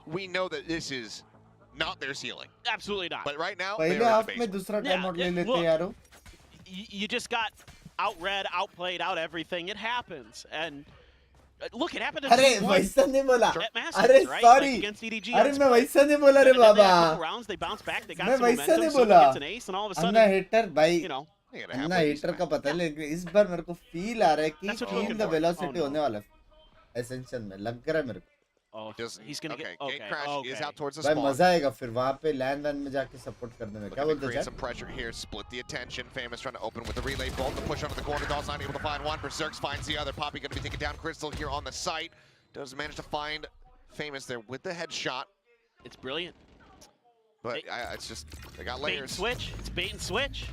We know that this is not their ceiling. Absolutely not. But right now, पहले they're in half the में basement. दूसरा time out ले लेते यारो. You just got outread, outplayed, out everything. It happens. And look, it happened to अरे Team वैसा नहीं बोला. at Masters, अरे right? sorry. Like against EDG. अरे मैं वैसा नहीं बोला रे And then they had a Baba. couple rounds, they bounced back, they got मैं some वैसा momentum, नहीं so बोला. gets an ace, and all of a Anna sudden, hater भाई. you know. अन्ना hater का पता है लेकिन इस बार मेरे को feel आ रहा है कि That's what you're team looking the for. velocity Oh, no. होने वाला है. Ascension में लग रहा है मेरे को. Oh, Just- he's going to okay, get... Gate Crash is out towards the भाई spawn. मजा आएगा फिर वहाँ पे land van में जाके support करने में. क्या Looking to बोलते create हैं? some pressure here, split the attention. Famous trying to open with the relay bolt. The push onto the corner. Dawes not able to find one. Berserk finds the other. Poppy going to be taking down Crystal here on the site. Does manage to find Famous there with the headshot. It's brilliant. But it's just, they got Bait and layers. switch. It's bait and switch.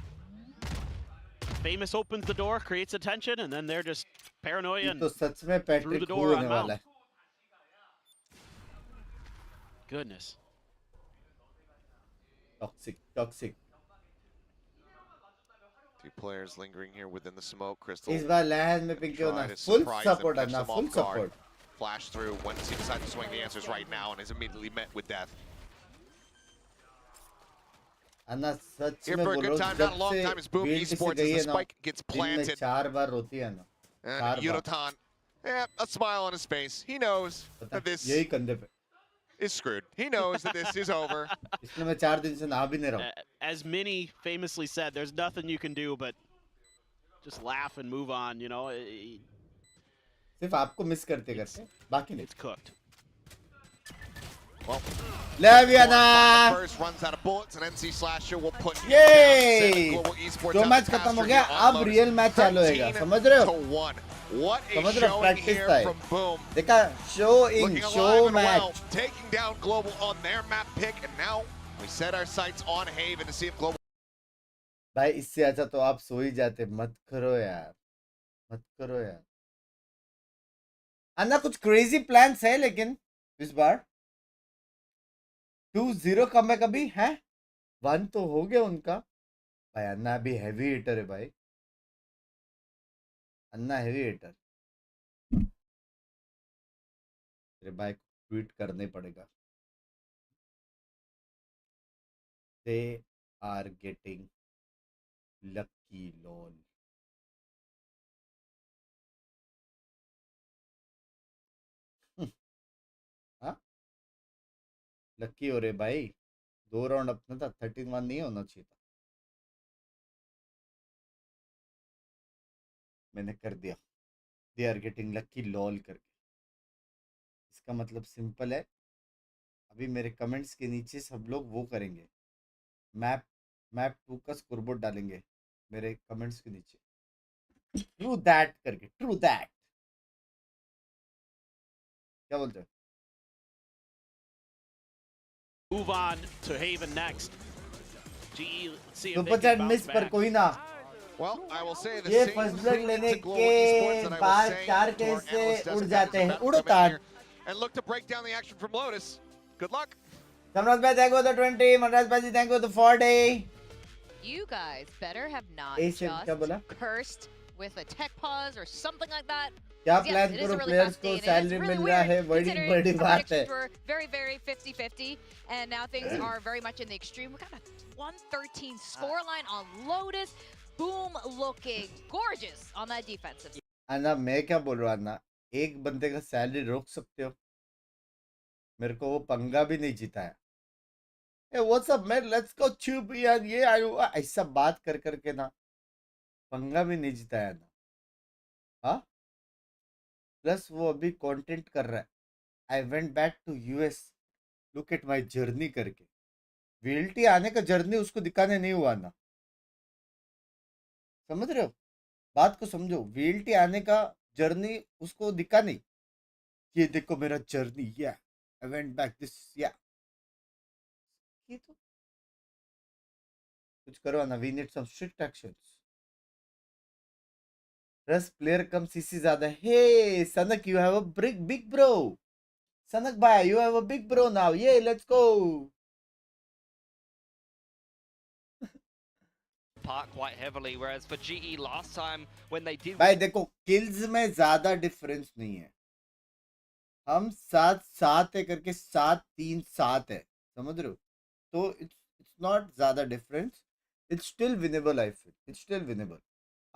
Famous opens the door, creates attention, and then they're just paranoia and तो सच में through the Patrick door होने on वाला Mount. है. Goodness. Toxic. 2 players lingering here within the smoke. Crystal इस बार land में pink होना. try to Full surprise them, support catch Anna. them Full off guard. support. Flash through. Once he decides to swing, the answer is right now and is immediately met with death. Anna such Here में for a good बोलो time, जब not a long से time as Boom VLT से Esports गई as है the ना spike gets दिन में planted. 4 बार रोती है ना And 4 bar Yudotan, a smile on his face. He knows पता that this यही कंधे पे is screwed. He knows that this is over. इसलिए मैं 4 दिन से नहा भी नहीं रहा हूँ As Minnie famously said, there's nothing you can do but just laugh and move on, you know. सिर्फ आपको मिस करते करते बाकी नहीं It's cooked. Well, लेवियाना first runs out of bullets, and NC Slasher will push it ये down, sending Global Esports जो out match to खत्म हो pasture गया here on अब Lotus. रियल मैच चालू होएगा 13 समझ रहे हो to 1. What a समझ रहे हो showing प्रैक्टिस here था from Boom. देखा show in Looking show alive and well, match taking down Global on their map pick, and now we set our sights on Haven to see if Global. भाई इससे अच्छा तो आप सो ही जाते मत करो यार मत करो यार अन्ना कुछ क्रेजी प्लान्स है लेकिन इस बार 2-0 कमबैक अभी है 1 तो हो गया उनका भाई अन्ना अभी हैवी हिटर है भाई अन्ना हैवी हिटर तेरे भाई को ट्वीट करने पड़ेगा they are getting lucky lol हाँ लकी हो रे भाई 2 राउंड अपना था 13-1 नहीं होना चाहिए था मैंने कर दिया they are getting lucky lol करके इसका मतलब सिंपल है अभी मेरे कमेंट्स के नीचे सब लोग वो करेंगे मैप 2 का स्कोरबोर्ड डालेंगे मेरे कमेंट्स के नीचे ट्रू दैट करके ट्रू दैट क्या बोलते हो Move on to Haven next. GE, let's see if super they chat can bounce miss पर back. कोई ना Well, I will say the ये same फर्स्ट ब्लड thing लेने to Global Esports के that I बाद was saying 4 to our case से analyst उड़ Desmond जाते हैं Patterson about to come in उड़तान here and look to break down the action from Lotus. Good luck. Samraj भाई thank you for the 20 Manraj भाई thank you for the 40 You guys better have not ए से क्या बोला just cursed with a tech pause or something like that. क्या 'Cause yes, plan it is करो a really players fast को day, and it's salary really मिल रहा weird है बड़ी considering बड़ी our बात है predictions were very, very 50-50, and now things are very much in the extreme. We got a 113 scoreline on Lotus. Boom looking gorgeous on that defensive side. अन्ना मैं क्या बोल रहा हूँ अन्ना एक बंदे का सैलरी रोक सकते हो मेरे को वो पंगा भी नहीं जिताया ए what's up man let's go चुप यार ये ऐसा बात कर करके ना पंगा भी नहीं जिताया ना हाँ प्लस वो अभी कंटेंट कर रहा है I went back to US look at my journey करके वीएलटी आने का जर्नी उसको दिखाने नहीं हुआ ना समझ रहे हो बात को समझो वीएलटी आने का जर्नी उसको दिखा नहीं ये देखो मेरा जर्नी या आई वेंट बैक दिस या ये तो कुछ करो ना we need some strict actions रस प्लेयर कम सीसी ज्यादा hey Sanak you have a big bro Sanak भाई you have a big bro now ये let's go Part quite heavily, whereas for GE last time when they did भाई देखो kills में ज्यादा डिफरेंस नहीं है हम 7-7 है करके 7-3-7 है समझ रहे हो तो इट्स नॉट ज्यादा difference it's still winnable I feel it's still winnable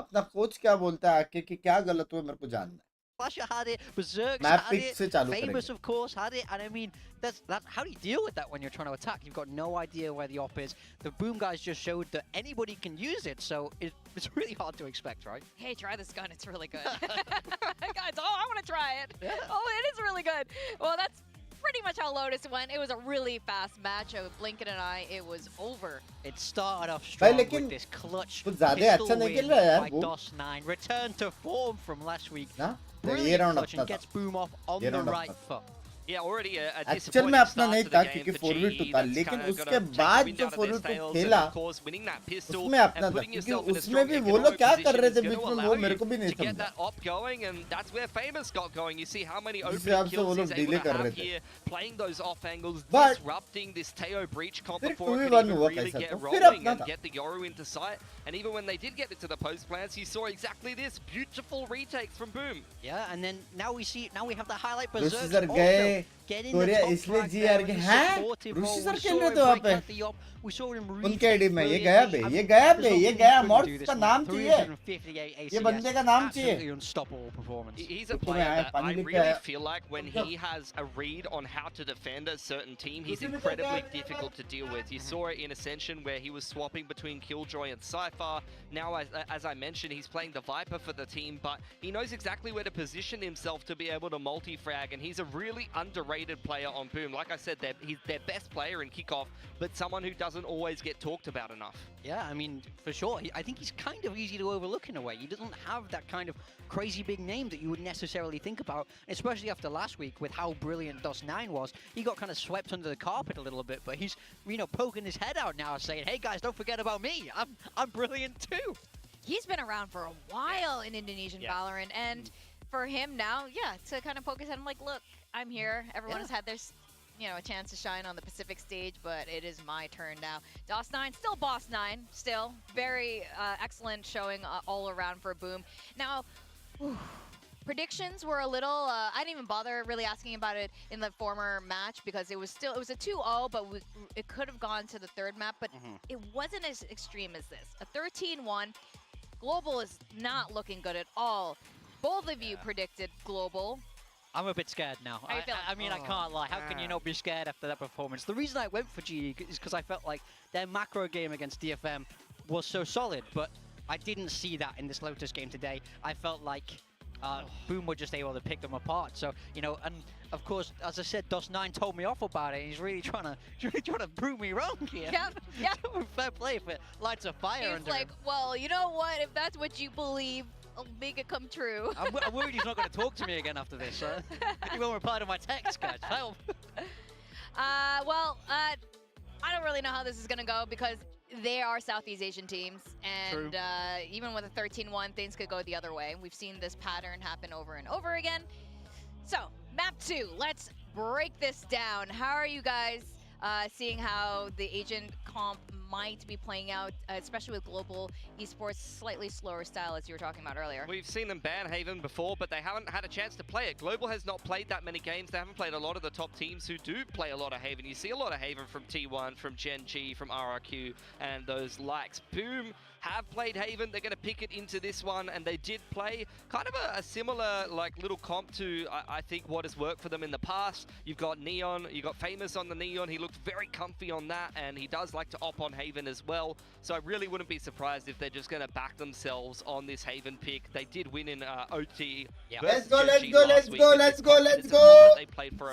अपना कोच क्या बोलता है आके कि क्या गलत हुआ मेरे को जानना है Flasher had it, Berserk's Map had pick it, से चालू Famous करेंगे of course had it, and I mean, that. How do you deal with that when you're trying to attack? You've got no idea where the op is. The Boom guys just showed that anybody can use it, so it's really hard to expect, right? Hey, try this gun. It's really good. Guys, I want to try it. Yeah. Oh, it is really good. Well, that's pretty much how Lotus went. It was a really fast match. Blinken and I, it was over. It started off strong लेकिन with this clutch कुछ ज्यादा pistol अच्छा नहीं win खेल रहा है यार by वो DOS9. Return to form from last week. ना ये Brilliant राउंड clutch अपना and था gets Boom off on ये the राउंड right अपना था foot. Yeah, already a actual disappointing में अपना start नहीं to था the game क्योंकि for 4v2 GE. था That's लेकिन kinda उसके gotta take the बाद wind जो out of their 4v2 sails, खेला and of course winning that pistol उसमें अपना and था putting क्योंकि yourself in a उसमें strong भी वो लोग economic क्या कर position रहे is थे going बीच to में allow वो you मेरे को भी नहीं to get समझा that op going, and that's where Famous got going. You see how many जिस opening हिसाब से वो kills लोग he's able डिले to कर have रहे थे here, playing those off angles, But disrupting this Teo breach comp फिर before it 2v1 could even हुआ really कैसा get तो फिर rolling अपना and था get the Yoru into sight. And even when they did get it to the post plants, you saw exactly this beautiful retakes from Boom. Yeah, and then now we have the highlight Lucifer Berserk गए also get in the top frag there in a supportive role. We saw him break out the op. We saw him उनके ID में ये गया बे, ये गया बे, ये गया Moore's का नाम चाहिए, ये बंदे का नाम चाहिए. Unstoppable performance. He's a player that I really feel like when he has a read on how to defend a certain team, he's incredibly difficult to deal with. You saw it in Ascension where he was swapping between Killjoy and Cypher. Now, as I mentioned, he's playing the Viper for the team, but he knows exactly where to position himself to be able to multi-frag, and he's a really underrated player on Boom. Like I said, he's their best player in kickoff, but someone who doesn't always get talked about enough. Yeah, I mean, for sure. I think he's kind of easy to overlook in a way. He doesn't have that kind of crazy big name that you would necessarily think about, especially after last week with how brilliant DOS9 was. He got kind of swept under the carpet a little bit, but he's, you know, poking his head out now saying, hey guys, don't forget about me. I'm brilliant too. He's been around for a while in Indonesian Valorant, and for him now, to kind of poke his head, I'm like, look, I'm here. Everyone has had their, a chance to shine on the Pacific stage, but it is my turn now. DOS9, still Boss 9, still very excellent showing all around for Boom. Now, predictions were a little, I didn't even bother really asking about it in the former match because it was a 2-0, but it could have gone to the third map, but it wasn't as extreme as this. A 13-1, Global is not looking good at all. Both of you predicted Global. I'm a bit scared now. I mean, I can't lie. How can you not be scared after that performance? The reason I went for GE is because I felt like their macro game against DFM was so solid, but I didn't see that in this Lotus game today. I felt like Boom were just able to pick them apart. So, and of course, as I said, DOS9 told me off about it. He's really trying to prove me wrong here. Yeah. Fair play if it lights a fire under him. well, you know what? If that's what you believe, I'll make it come true. I'm worried he's not going to talk to me again after this. He won't reply to my text, guys. Help. I don't really know how this is going to go because they are Southeast Asian teams, and even with a 13-1, things could go the other way. We've seen this pattern happen over and over again. So, map 2, let's break this down. How are you guys seeing how the Asian comp might be playing out, especially with Global Esports' slightly slower style, as you were talking about earlier? We've seen them ban Haven before, but they haven't had a chance to play it. Global has not played that many games. They haven't played a lot of the top teams who do play a lot of Haven. You see a lot of Haven from T1, from Gen G, from RRQ, and those likes. Boom have played Haven. They're going to pick it into this one, and they did play kind of a similar little comp to I think what has worked for them in the past. You've got Neon, you've got Famous on the Neon. He looked very comfy on that, and he does like to op on Haven as well. So I really wouldn't be surprised if they're just going to back themselves on this Haven pick. They did win in OT. Yeah. Let's go.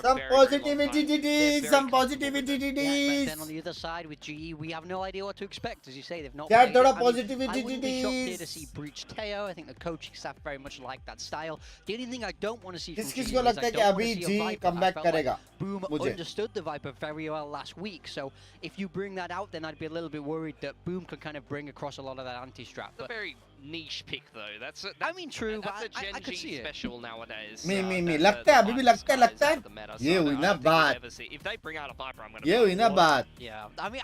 Some positivity, some positivity. Yeah, but then on the other side with GE, we have no idea what to expect. As you say, they've not played I wouldn't be shocked here to see Breach Teo. I think the coaching staff very much like that style. The only thing I don't want to see from GE is I don't want to see a Viper. I felt like Boom understood the Viper very well last week. So if you bring that out, then I'd be a little bit worried that Boom could kind of bring across a lot of that anti-strap. It's a very niche pick though. That's I mean, true, that's but a Gen I could see G it. special nowadays. Me लगता है अभी भी लगता है ये हुई ना बात if they bring out a Viper, I'm gonna ये हुई ना बात. Yeah, I mean,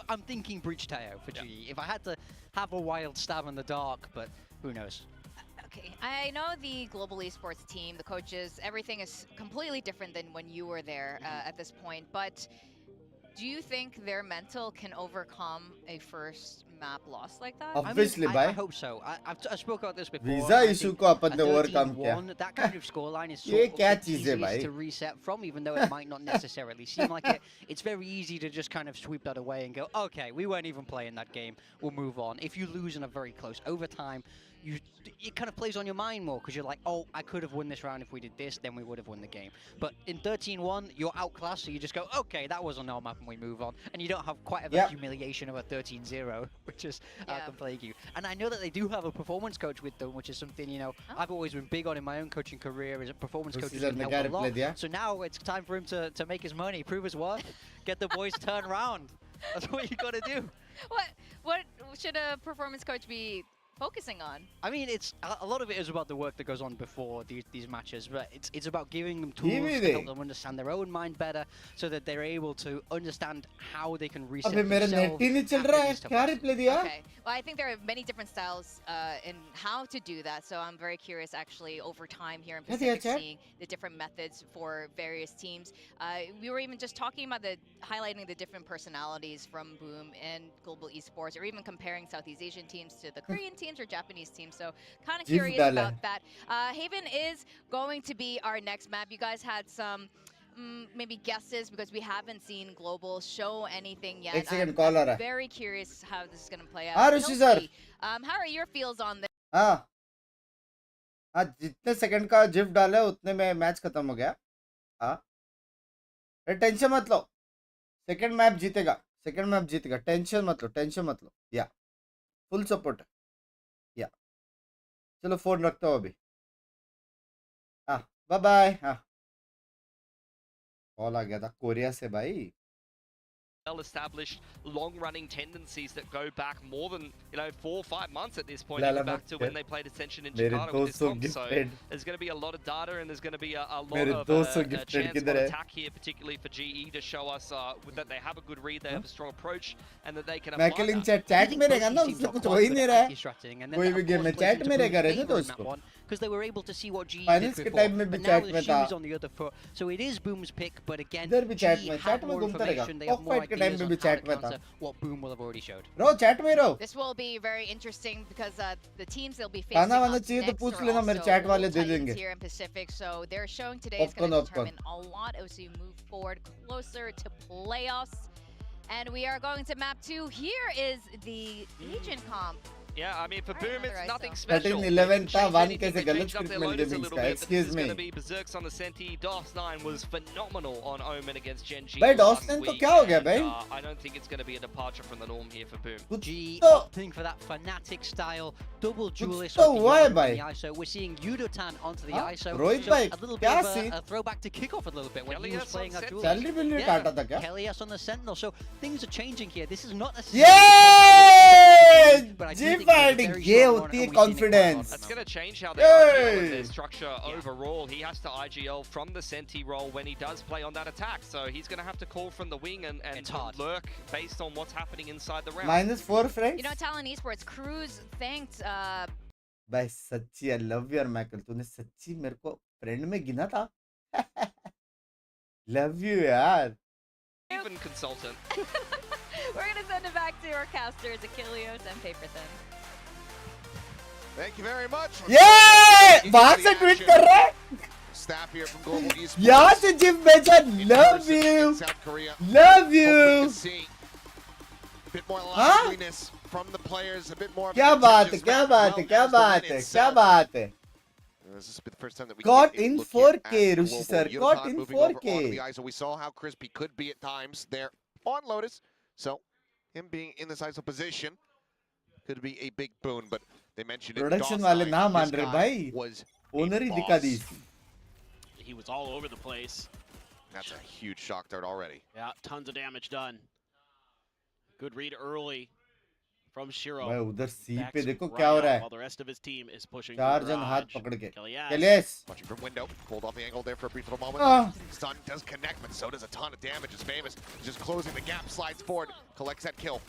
I'm thinking Breach Teo for GE. If I had to have a wild stab in the dark, but who knows. Okay, I know the Global Esports team, the coaches, everything is completely different than when you were there at this point, but do you think their mental can overcome a first map loss like that? Obviously, I hope so. I spoke about this before. Visa issue को अपन ने overcome किया. That kind of scoreline is ये क्या sort of चीज़ है भाई? to reset from, even though it might not necessarily seem like it. It's very easy to just kind of sweep that away and go, okay, we weren't even playing that game. We'll move on. If you lose in a very close overtime, it kind of plays on your mind more because you're like, oh, I could have won this round if we did this, then we would have won the game. But in 13-1, you're outclassed, so you just go, okay, that was on our map and we move on. And you don't have quite a humiliation of a 13-0, which is can plague you. And I know that they do have a performance coach with them, which is something, I've always been big on in my own coaching career, is a performance coach who's help a lot. So now it's time for him to make his money, prove his worth, get the boys turned around. That's what you got to do. What should a performance coach be focusing on? I mean, it's a lot of it is about the work that goes on before these matches, but it's about giving them tools to help them understand their own mind better, so that they're able to understand how they can reset themselves. Okay. Well, I think there are many different styles in how to do that, so I'm very curious actually over time here in Pacific seeing the different methods for various teams. We were even just talking about highlighting the different personalities from Boom and Global Esports, or even comparing Southeast Asian teams to the Korean teams or Japanese teams. So kind of curious about that. Haven is going to be our next map. You guys had some maybe guesses because we haven't seen Global show anything yet. I'm very curious how this is going to play out. How are your feels on this? जितने second का GIF डाला उतने में match खत्म हो गया. Tension मत लो, second map जीतेगा, टेंशन मत लो. या फुल सपोर्ट. या चलो फोन रखता हूँ अभी. Bye bye. कॉल आ गया था कोरिया से भाई. Well-established, long-running tendencies that go back more than 4 or 5 months at this point, even back to when they played Ascension in Jakarta with this comp. So there's going to be a lot of data, and there's going to be a lot of a chance on attack here, particularly for GE, to show us that they have a good read, they have a strong approach, and that they can apply that. Chat में रहेगा ना, उससे कुछ हो ही नहीं रहा है. कोई भी गेम में चैट में रहेगा रहने दो उसको. Because they were able to see what GE Finals did के before, टाइम में भी but now चैट the में shoe था. is on the other foot. So it is Boom's pick, but again, इधर भी चैट GE में have more घूमता रहेगा. information, they have more fight के ideas टाइम में on भी how to चैट में था. counter what Boom will have already showed. रो चैट में रहो. This will be very interesting because the teams they'll be facing खाना वाना up चाहिए तो next पूछ are लेना, मेरे also चैट वाले दे Titans देंगे. here in Pacific. So they're showing today is going to determine a lot as we move forward closer to playoffs. And we are going to map 2. Here is the Asian comp. Yeah, I mean, for Boom, it's nothing 13, special. 11 था, 1 They कैसे changed गलत up script their मिल गई Lotus a Binks little का. bit, but this Excuse is me. going to be Berserks on the Senti. DOS9 was phenomenal on Omen against Gen G. भाई last DOS9 तो week, क्या हो गया and, भाई? I don't think it's going to be a departure from the norm here for Boom. GE तो opting for that fanatic style double duelist तो with the हुआ है Yoru भाई. on the ISO. We're seeing Yudotan onto the हाँ? ISO. Rohit So भाई a little bit क्या of सी? a throwback to kickoff a little bit when he was Kelly's playing on that Sentinel. duelist. Salary bill नहीं काटा था क्या? Kelly's on the Sentinel. So things are changing here. This is not ये necessarily but I do जी think it's a fighting very ये strong होती one, है and we've seen it quite a lot. Confidence. That's going to change how they IGL Yay! their structure overall. He has to IGL from the Senti role when he does play on that attack. So he's going to have to call from the wing and lurk based on what's happening inside the round. -4 friends. You know, Talon Esports, Cruz thanked भाई सच्ची I love you यार Michael, तूने सच्ची मेरे को friend में गिना था. लव यू यार. Even consultant. We're going to send it back to our casters, Achilles and Paperthin. Thank you very much. ये वहां से ट्वीट कर रहा है. Staff here from Global Esports. यहाँ से जिम भेजा. Love you. South Korea. Love you. See a bit more liveliness from the players, a bit more. क्या बात है, क्या बात है, क्या बात है, क्या बात है. This is the first time that we Got get a in look here 4K, at Rushi Global. sir. Yudotan Got in moving over 4K. onto the ISO. We saw how crispy could be at times there on Lotus. So him being in this ISO position could be a big boon. But they mentioned it. Production वाले ना मान रहे भाई. Was Owner ही दिखा दी. He was all over the place. That's a huge shock dart already. Yeah, tons of damage done. Good read early from Shiro. भाई उधर सी Backs पे देखो right क्या हो out रहा है. while the rest of his team is pushing 4 through जन हाथ garage. पकड़ के. Kellyas. Kellyas. Watching from window, pulled off the angle there for a brief little moment. Ah. Stun does connect, but so does a ton of damage. Is famous, just closing the gap, slides forward, collects that kill.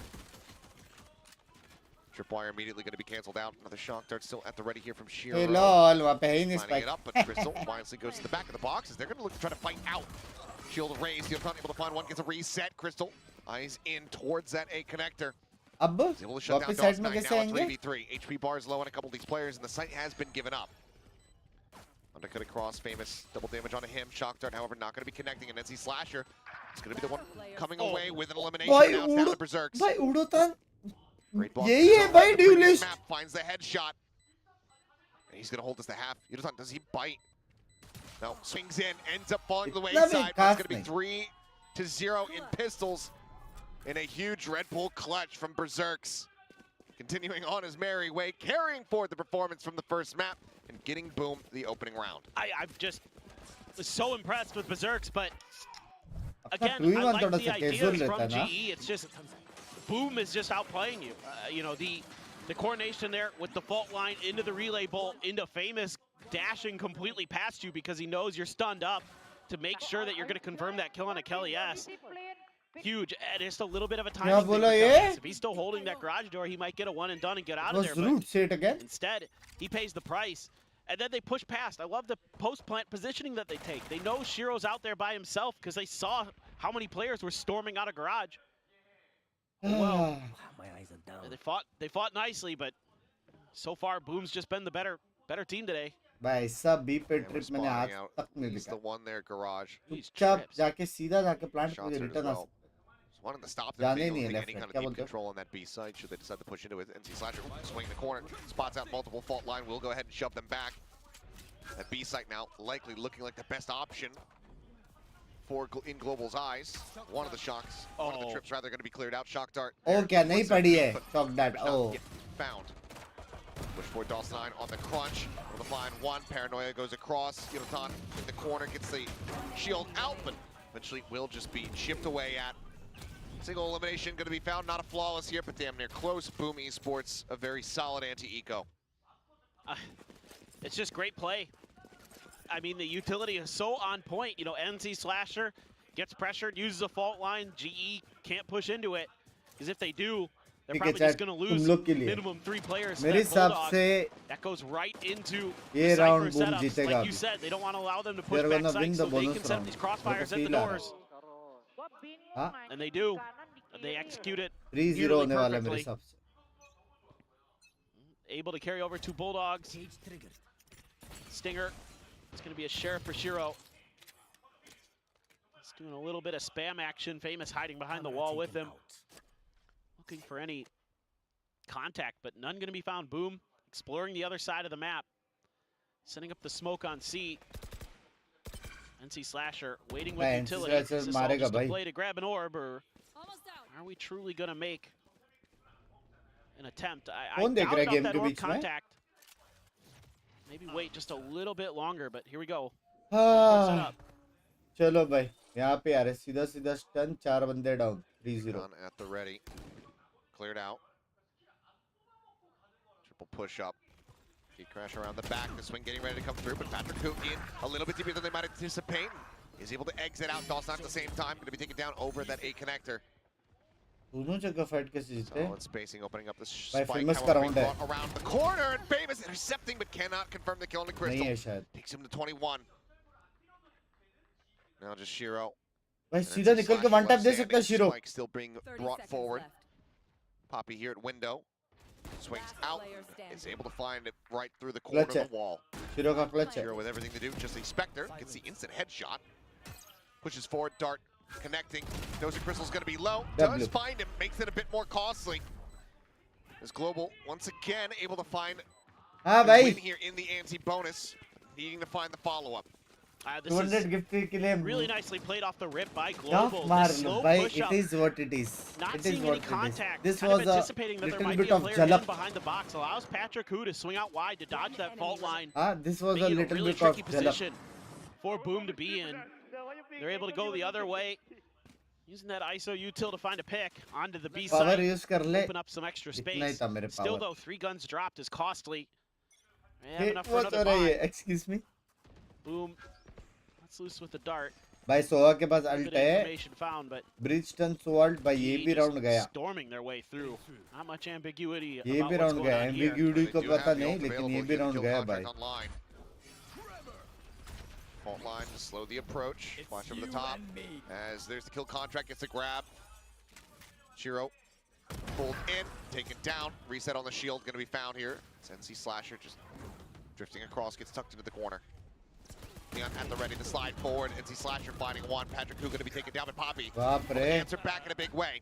Tripwire immediately going to be canceled out. Another shock dart still at the ready here from Shiro. Hey lol, वहाँ पे है ही नहीं Lining it spike. up, but Crystal wisely goes to the back of the boxes. They're going to look to try to fight out. Shield raised, Yodotan able to find one, gets a reset. Crystal eyes in towards that A connector. अब He's able to shut down वापस side में DOS9. कैसे Now it's आएंगे? 3v3. HP bar is low on a couple of these players, and the site has been given up. Undercut across, famous double damage onto him. Shock dart, however, not going to be connecting. And NC Slasher is going to be the one coming away with an elimination. भाई Now it's down to Berserks. भाई उड़ोतान Great block. यही है भाई duelist. Map finds the headshot. And he's going to hold this to half. Yudotan, does he bite? No, swings in, ends up falling to the इतना भी wayside. But it's खास going to be 3-0 in pistols. In a huge Red Bull clutch from Berserks. Continuing on his merry way, carrying forward the performance from the first map and getting Boom the opening round. I've just was so impressed with Berserks, but अपना again, two ही I one like थोड़ा the सा ideas casual from रहता है ना. GE. It's just Boom is just outplaying you. You know, the The coordination there with the fault line into the relay bolt, into Famous dashing completely past you because he knows you're stunned up to make sure that you're going to confirm that kill on a Kelly S. Huge, and just a little bit of a timing thing for Kelly S. If he's still holding that garage door, he might get a one and done and get out of there. But say it again. Instead, he pays the price. And then they push past. I love the post-plant positioning that they take. They know Shiro's out there by himself because they saw how many players were storming out of garage. Well, my eyes are down. They fought nicely, but so far Boom's just been the better team today. भाई सब B पे trip मैंने आज तक नहीं He's देखा. the one there, garage. चुपचाप जाके सीधा जाके प्लांट पे रिटर्न आ सकता. Wanting to stop them, जाने नहीं है any लेफ्ट kind में. of क्या deep बोलते हो? control on that B side. Should they decide to push into it? NC Slasher swing the corner, spots out multiple fault line. We'll go ahead and shove them back. That B site now likely looking like the best option for in Global's eyes. One of the shocks, one of the trips rather going to be cleared out. Shock dart. Oh, क्या नहीं पड़ी है? Shock dart. Oh. Found. Push for DOS9 on the crunch. With a fine one. Paranoia goes across. Yotan in the corner gets the shield out, but eventually will just be chipped away at. Single elimination going to be found. Not a flawless here, but damn near close. Boom Esports, a very solid anti-eco. It's just great play. I mean, the utility is so on point. You know, NC Slasher gets pressured, uses a fault line. GE can't push into it, because if they do, they're probably just going to lose minimum 3 players. That goes right into the Cypher setups. Like you said, they don't want to allow them to push back sites, so they can set up these crossfires at the doors. And they do. They execute it 3-0 होने वाला मेरे हिसाब से. Able to carry over 2 Bulldogs. Stinger. It's going to be a sheriff for Shiro. He's doing a little bit of spam action. Famous hiding behind the wall with him. Looking for any contact, but none going to be found. Boom. Exploring the other side of the map. Setting up the smoke on C. NC Slasher waiting with utility. Is this all just a play to grab an orb, or are we truly going to make an attempt? I doubt about that orb contact. Maybe wait just a little bit longer, but here we go. चलो भाई यहाँ पे आ रहे सीधा सीधा stun 4 बंदे down 3-0 at the ready. Cleared out. Triple push up. He crash around the back. The swing getting ready to come through, but Patrick Hoopkin a little bit deeper than they might anticipate. Is able to exit out. Dawson at the same time. Going to be taken down over that A connector. दोनों जगह fight कैसे जीते? Solid spacing, opening up the spike. Around the corner, and Famous intercepting, but cannot confirm the kill on the crystal. नहीं है शायद. Takes him to 21. Now just Shiro. भाई सीधा निकल के वन टैप दे सकता है Shiro. Spike still being brought forward. Poppy here at window. Swings out. Is able to find it right through the corner of the wall. Shiro का clutch है. Shiro with everything to do. Just a Spectre. Gets the instant headshot. Pushes forward. Dart. Connecting. Knows the crystal's going to be low. Does find him. Makes it a bit more costly. As Global once again able to find a win here in the anti-bonus. Needing to find the follow-up. 200 gift के लिए really nicely played off the rip by Global. Slow push up. It is what it is. Not seeing any contact. This was anticipating that there might be a player in behind the box. Allows Patrick Hu to swing out wide to dodge that fault line. This was a little really bit tricky of position for Boom to be in. They're able to go the other way. Using that ISO util to find a pick onto the B side. Open up some extra space. Still though, 3 guns dropped is costly. They have enough for another buy. Excuse me. Boom. Let's loose with the dart. भाई सोहा के पास alt है. Found, but Bridgestone Sword भाई ये भी round गया. Storming their way through. Not much ambiguity. ये भी round गया. Ambiguity को पता नहीं लेकिन ये भी राउंड गया भाई. Fault line to slow the approach. Flash over the top. As there's the kill contract, gets a grab. Shiro pulled in, taken down. Reset on the shield, going to be found here. It's NC Slasher just drifting across, gets tucked into the corner. Leon at the ready to slide forward. NC Slasher finding one. Patrick Hu going to be taken down, but Poppy answer back in a big way.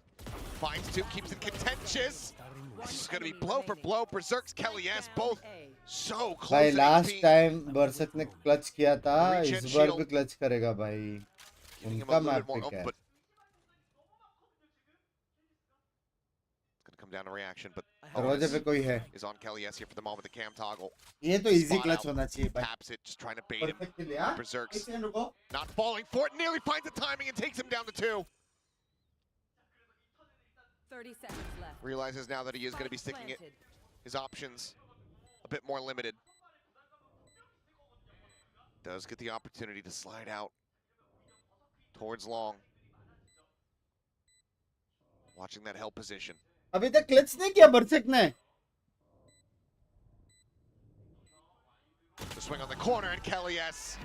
Finds 2, keeps it contentious. This is going to be blow for blow. Berserk's Kelly S, both so close. भाई last time Berserk ने clutch किया था, इस बार भी clutch करेगा भाई. उनका map pick है. Come down to reaction, but दरवाजे पे कोई है. Is on Kelly S here for the moment. The cam toggle. ये तो easy clutch होना चाहिए भाई. Taps it, just trying to bait him. Berserk's not falling for it. Nearly finds the timing and takes him down to 2. 30 seconds left. Realizes now that he is going to be sticking it his options a bit more limited. Does get the opportunity to slide out towards long. Watching that help position. अभी तक clutch नहीं किया बरसेक ने. The swing on the corner, and Kelly S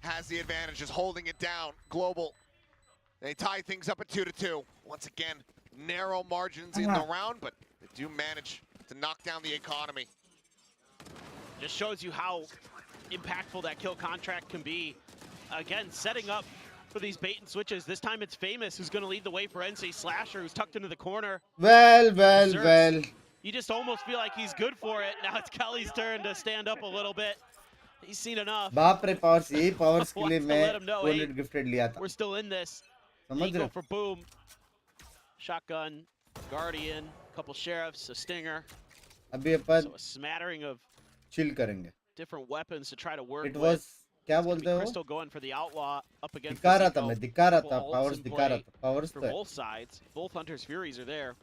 has the advantage, just holding it down. Global, they tie things up at 2-2. Once again, narrow margins in the round, but they do manage to knock down the economy. Just shows you how impactful that kill contract can be. Again, setting up for these bait and switches. This time it's Famous who's going to lead the way for NC Slasher, who's tucked into the corner. Well. You just almost feel like he's good for it. Now it's Kelly's turn to stand up a little bit. He's seen enough. बाप रे powers ये powers के लिए मैं 200 gifted लिया था. We're still in this. समझ रहे? Go for boom. Shotgun, Guardian, couple sheriffs, a stinger. अभी अपन So a smattering of chill करेंगे. different weapons to try to work It with. was क्या बोलते हो? Crystal going for the outlaw up against दिखा रहा था मैं, दिखा रहा था Couple powers ults in दिखा रहा play था powers for तो है. both sides. Both Hunter's Furies are there.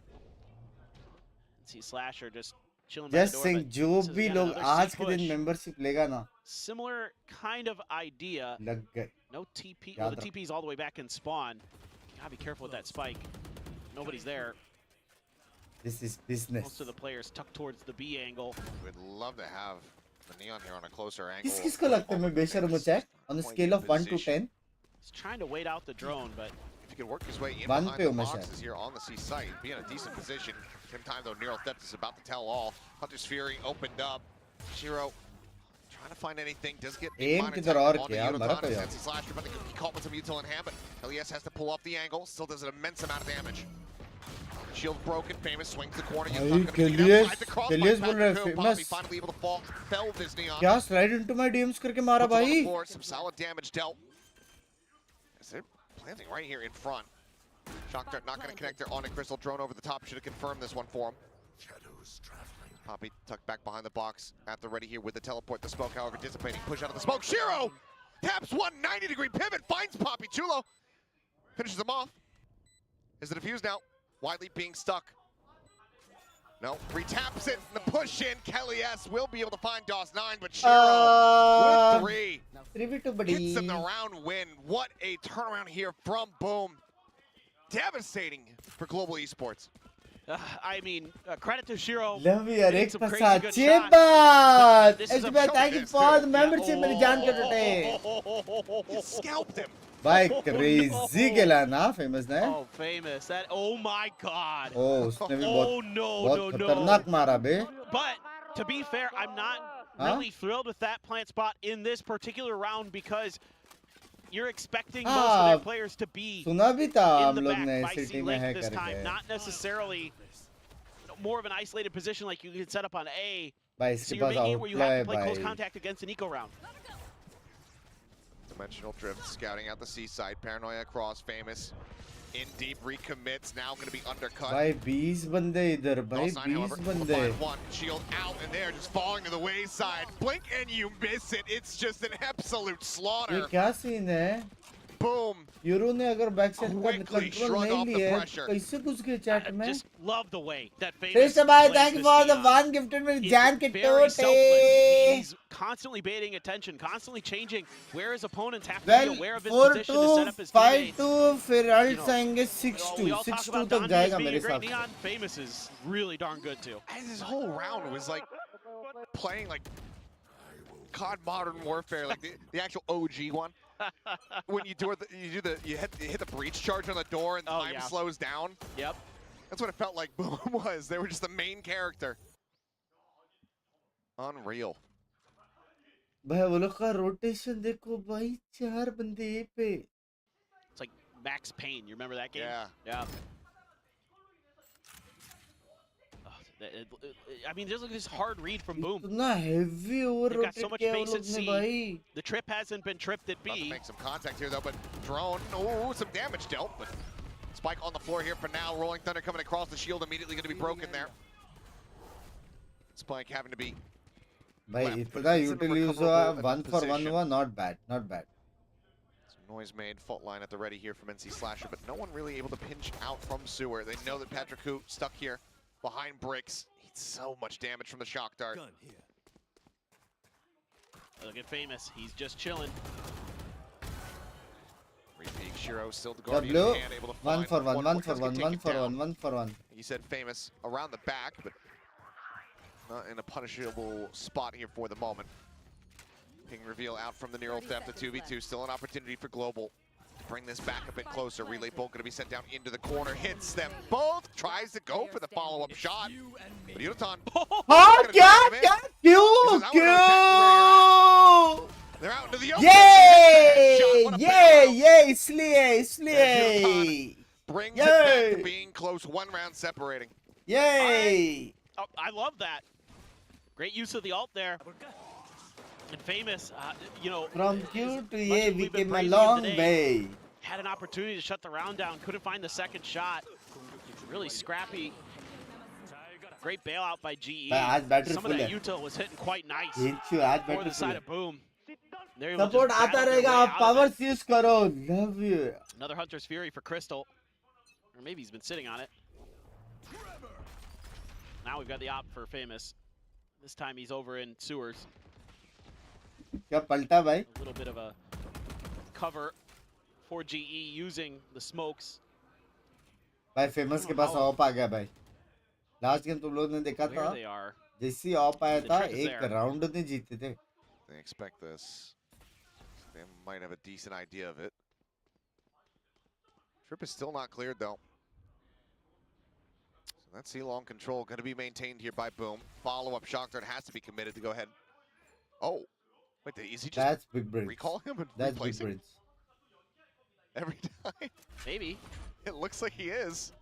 See Slasher just chilling by the Just door. saying but जो this is भी again लोग another आज C के दिन push. membership लेगा ना Similar kind of idea. लग गए. No TP. Well, the TP's all the way back in spawn. You gotta be careful with that spike. Nobody's there. This is business. Most of the players tucked towards the B angle. We'd love to have the Neon here on a closer angle. किसको लगता है मैं बेशर्म हूँ chat? On a scale of 1 to 10. He's trying to wait out the drone, but If he can work his way in One behind पे the हूँ मैं boxes here on the C site, be in a decent position. Same time though, Neural Theft is about to tell all. Hunter's Fury opened up. Shiro trying to find anything, does get Aim minor किधर tap और onto किया? मरा Unotan. तो यार. Nancy Slasher, but they could be caught with some util in hand, but LES has to pull off the angle. Still does an immense amount of damage. Shield broken, Famous swings the corner. भाई, Unotan gonna beat Kelly's- outside the cross by Kelly's बोल रहा है, Patrick Hill. Famous. Poppy finally able to fall, fell this Neon. क्या slide into my DMs करके मारा Puts him on the भाई? floor, some solid damage dealt. As they're planting right here in front. Shock Dart not going to connect there on a crystal drone over the top. Should have confirmed this one for him. Poppy tucked back behind the box at the ready here with the teleport. The smoke, however, dissipating. Push out of the smoke. Shiro taps 190-degree pivot, finds Poppy. Chulo finishes him off. Is the defuse now? Widely being stuck. No, retaps it. The push in. Kelly S will be able to find DOS9, but Shiro with 3. 3v2 Hits buddy. them the round win. What a turnaround here from Boom. Devastating for Global Esports. I mean, credit to Shiro. Love you, hitting Rick some crazy Prasad. good Chip shots. This is a HBI, thank you showcase for too. the membership मेरी जान के टूटे. You scalped him. भाई crazy खेला ना Famous ने. Oh, Famous. That. Oh my God. Oh, उसने भी Oh बहुत no, खतरनाक मारा बे. But to be fair, I'm not really thrilled with that plant spot in this particular round because you're expecting most of their players to be सुना भी था in हम the लोग back ने by सिटी C में link है this time, करके. not necessarily more of an isolated position like you can set up on A. भाई So इसके you're pass making it where you have outplay to play close भाई. contact against an eco round. Dimensional Drift scouting out the seaside. Paranoia across. Famous. In deep recommits. Now going to be undercut. भाई 20 बंदे इधर भाई DOS9, 20 however, will बंदे. find one. Shield out, and they're just falling to the wayside. Blink and you miss it. It's just an absolute ये slaughter. क्या scene है? Boom. Euro ने अगर बैक साइड का Quickly कंट्रोल shrug नहीं off the लिया है pressure. तो कैसे घुस गए चैट I में? just love the way that Famous Krishna bhai, plays thank you this for the Neon. one gifted मेरी He's जान के very selfless. टोटे. He's constantly baiting attention, constantly changing where his opponents have to Well, be aware of his 4-2, position to set up his teammates. 5-2 फिर You अल्ट्स know, आएंगे We 6-2 all talk 6-2 about तक Donnie as जाएगा being मेरे a great हिसाब से. Neon. Famous is really darn good too. And this whole round was like playing like COD Modern Warfare, like the actual OG one. When you hit the breach charge on the door and time slows down. Yep. That's what it felt like Boom was. They were just the main character. Unreal. भाई वो लोग का rotation देखो भाई 4 बंदे ए पे. It's like Max Payne. You remember that game? Yeah. Yeah. I mean, there's like this hard read from Boom. इतना heavy over They've got so rotate much किया वो space at लोग ने C. भाई. The trip hasn't been tripped at About to B. make some contact here though, but drone, oh, some damage dealt, but Spike on the floor here for now. Rolling Thunder coming across the shield, immediately going to be broken there. Spike having to be भाई इतना util use हुआ 1 for 1 हुआ, not bad, not bad. some noise made. Fault line at the ready here from NC Slasher, but no one really able to pinch out from sewer. They know that Patrick Hu stuck here behind bricks. He so much damage from the shock dart. Look at Famous. He's just chilling. Repeat Shiro still the guardian. W. Able to One find for one, one more. for Does one, get one taken for down. one, one for one. He said Famous around the back, but not in a punishable spot here for the moment. Ping reveal out from the near ult depth of 2v2. Still an opportunity for Global to bring this back a bit closer. Relay Bolt going to be sent down into the corner. Hits them both. Tries to go for the follow-up shot. But Yudotan. हाँ क्या क्यों क्यों They're out into the open. ये इसलिए Brings it back to being close. 1 round separating. Yay! Oh, I love that. Great use of the ult there. And Famous, you know, From Q to much A, as we we've been came a praising him long today, way. had an opportunity to shut the round down, couldn't find the second shot. Really scrappy. Great bailout by GE. Some of that util was hitting quite nice for the side of Boom. Support आता रहेगा, आप powers use करो. Love you. Another Hunter's Fury for Crystal. Or maybe he's been sitting on it. Now we've got the op for Famous. This time he's over in sewers. क्या पलटा भाई? A little bit of a cover for GE using the smokes. भाई Famous के पास op आ गया भाई. Last game तुम लोगों ने देखा था? जैसी ऑप आया था, एक राउंड नहीं जीते थे. They expect this. They might have a decent idea of it. Trip is still not cleared though. So that C-long control going to be maintained here by Boom. Follow-up shock dart has to be committed to go ahead. Oh, wait, is he just That's big brains. recall him and That's replace big him brains. every time? Maybe. It looks like he is.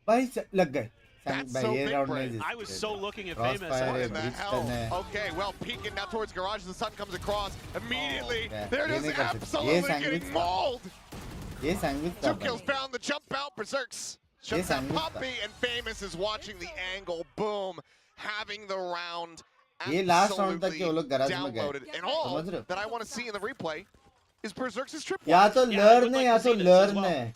भाई लग गए. That's so big brain. I was so looking at Famous. What in the hell? Okay, well, peeking now towards garage. The sun comes across immediately. They're just absolutely getting mauled. ये sandwich 2 kills found. The jump out. Berserks. Shuts down Puppy, and Famous is watching the angle. Boom. Having the round ये last round तक के वो लोग garage में गए. downloaded. And all that I want to see in the replay is Berserks' trip. या तो learn है या तो learn है.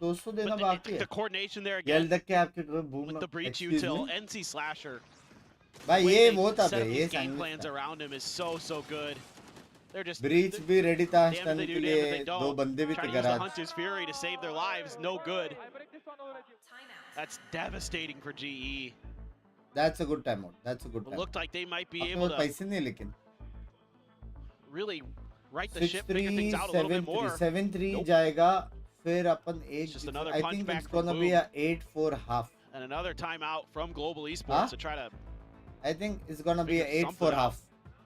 200 देना बाकी The coordination there है. again. देख के आपके boom With the breach util, NC Slasher. भाई ये वो था Set up ये these game sandwich plans था. around him is so good. They're just Breach भी ready था damn if stun they के do, damn if they लिए. don't. 2 बंदे भी थे Trying to use the garage. Hunter's Fury to save their lives, no good. That's devastating for GE. That's a good timeout. That's a good It timeout. looked like they might be अपने able pass to पैसे नहीं लेकिन. really right the ship, figure things 6-3, out a little bit more. 7-3 जाएगा. फिर अपन एक. Just another I punch think back it's from gonna be Boom. a 8-4 half. And another timeout from Global Esports to try to. I think it's gonna be a Figure 8-4 something half.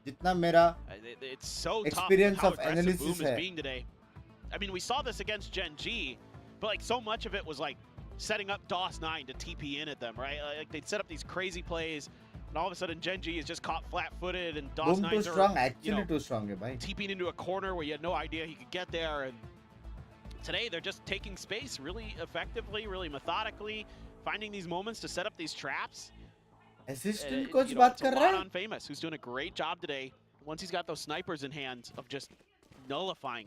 जितना मेरा It's so experience tough of how aggressive analysis Boom is है. being today. I mean, we saw this against Gen G, but like so much of it was like setting up DOS 9 to TP in at them, right? Like they'd set up these crazy plays, and all of a sudden Gen G is just caught flat-footed, and DOS Boom 9s too strong. are, Actually too strong है भाई. TPing into a corner where you had no idea he could get there. And today they're just taking space really effectively, really methodically, finding these moments to set up these traps. Assistant coach बात कर रहा है. On Famous, who's doing a great job today. Once he's got those snipers in hand of just nullifying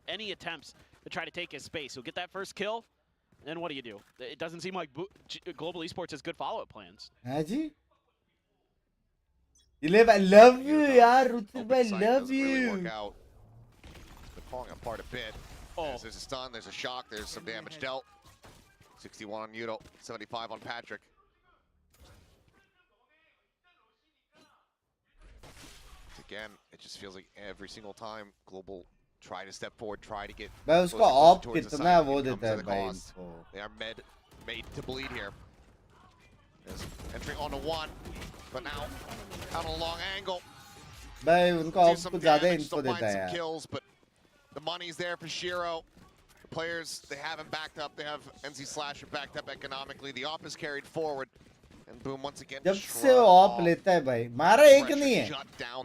any attempts to try to take his space. He'll get that first kill, then what do? It doesn't seem like Global Esports has good follow-up plans. हाँ जी. I love you यार रुचिर भाई love you. They're falling apart a bit. There's a stun, there's a shock, there's some damage dealt. 61 on Udo, 75 on Patrick. Again, it just feels like every single time Global try to step forward, try to get भाई उसको op कितना वो देता है भाई इनको. They are made to bleed here. There's entry onto 1, but now out on a long angle. भाई उनको ऑप को ज़्यादा इन्फो देता है यार. Kills, but the money's there for Shiro. The players, they have him backed up. They have NC Slasher backed up economically. The op is carried forward. And Boom once again. जब से वो op लेता है भाई, मारा एक नहीं है,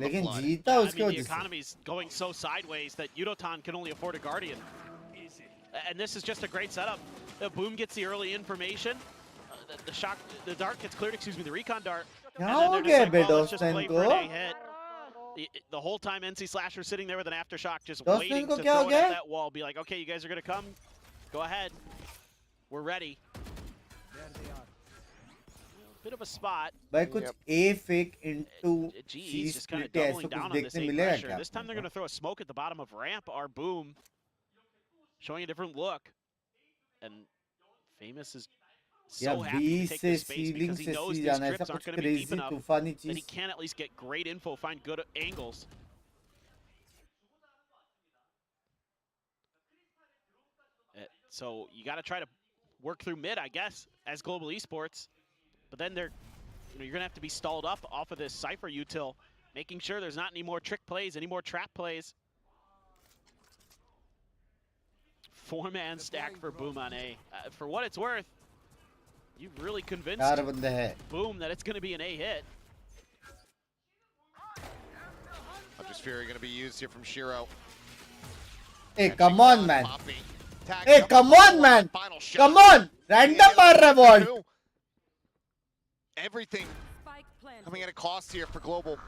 लेकिन जीता उसके वजह से. The economy's going so sideways that Yudotan can only afford a Guardian. And this is just a great setup. Boom gets the early information. The shock, the dart gets cleared, excuse me, the recon dart. क्या हो गया बेडोस्टन को? The whole time NC Slasher sitting there with an aftershock, just Dostan waiting को to क्या हो throw it at गया? that wall. Be like, okay, you guys are gonna come. Go ahead. We're ready. bit of a spot. भाई कुछ A fake into GE is C just kind of split ऐसा doubling कुछ down on this देखने A मिलेगा pressure. क्या? This time they're going to throw a smoke at the bottom of ramp. Our Boom showing a different look. And Famous is या so happy B to take से this space ceiling because he से knows C these जाना ऐसा trips aren't कुछ going to be deep crazy enough तूफानी that he चीज. can at least get great info, find good angles. So you got to try to work through mid, I guess, as Global Esports. But then you're going to have to be stalled up off of this Cypher util, making sure there's not any more trick plays, any more trap plays. 4-man stack for Boom on A. For what it's worth, you've really convinced Boom that it's going to be an A hit. Hunter's Fury going to be used here from Shiro. Hey, come on, man. Hey, come on, man. Come on. Random ball. Everything coming at a cost here for Global.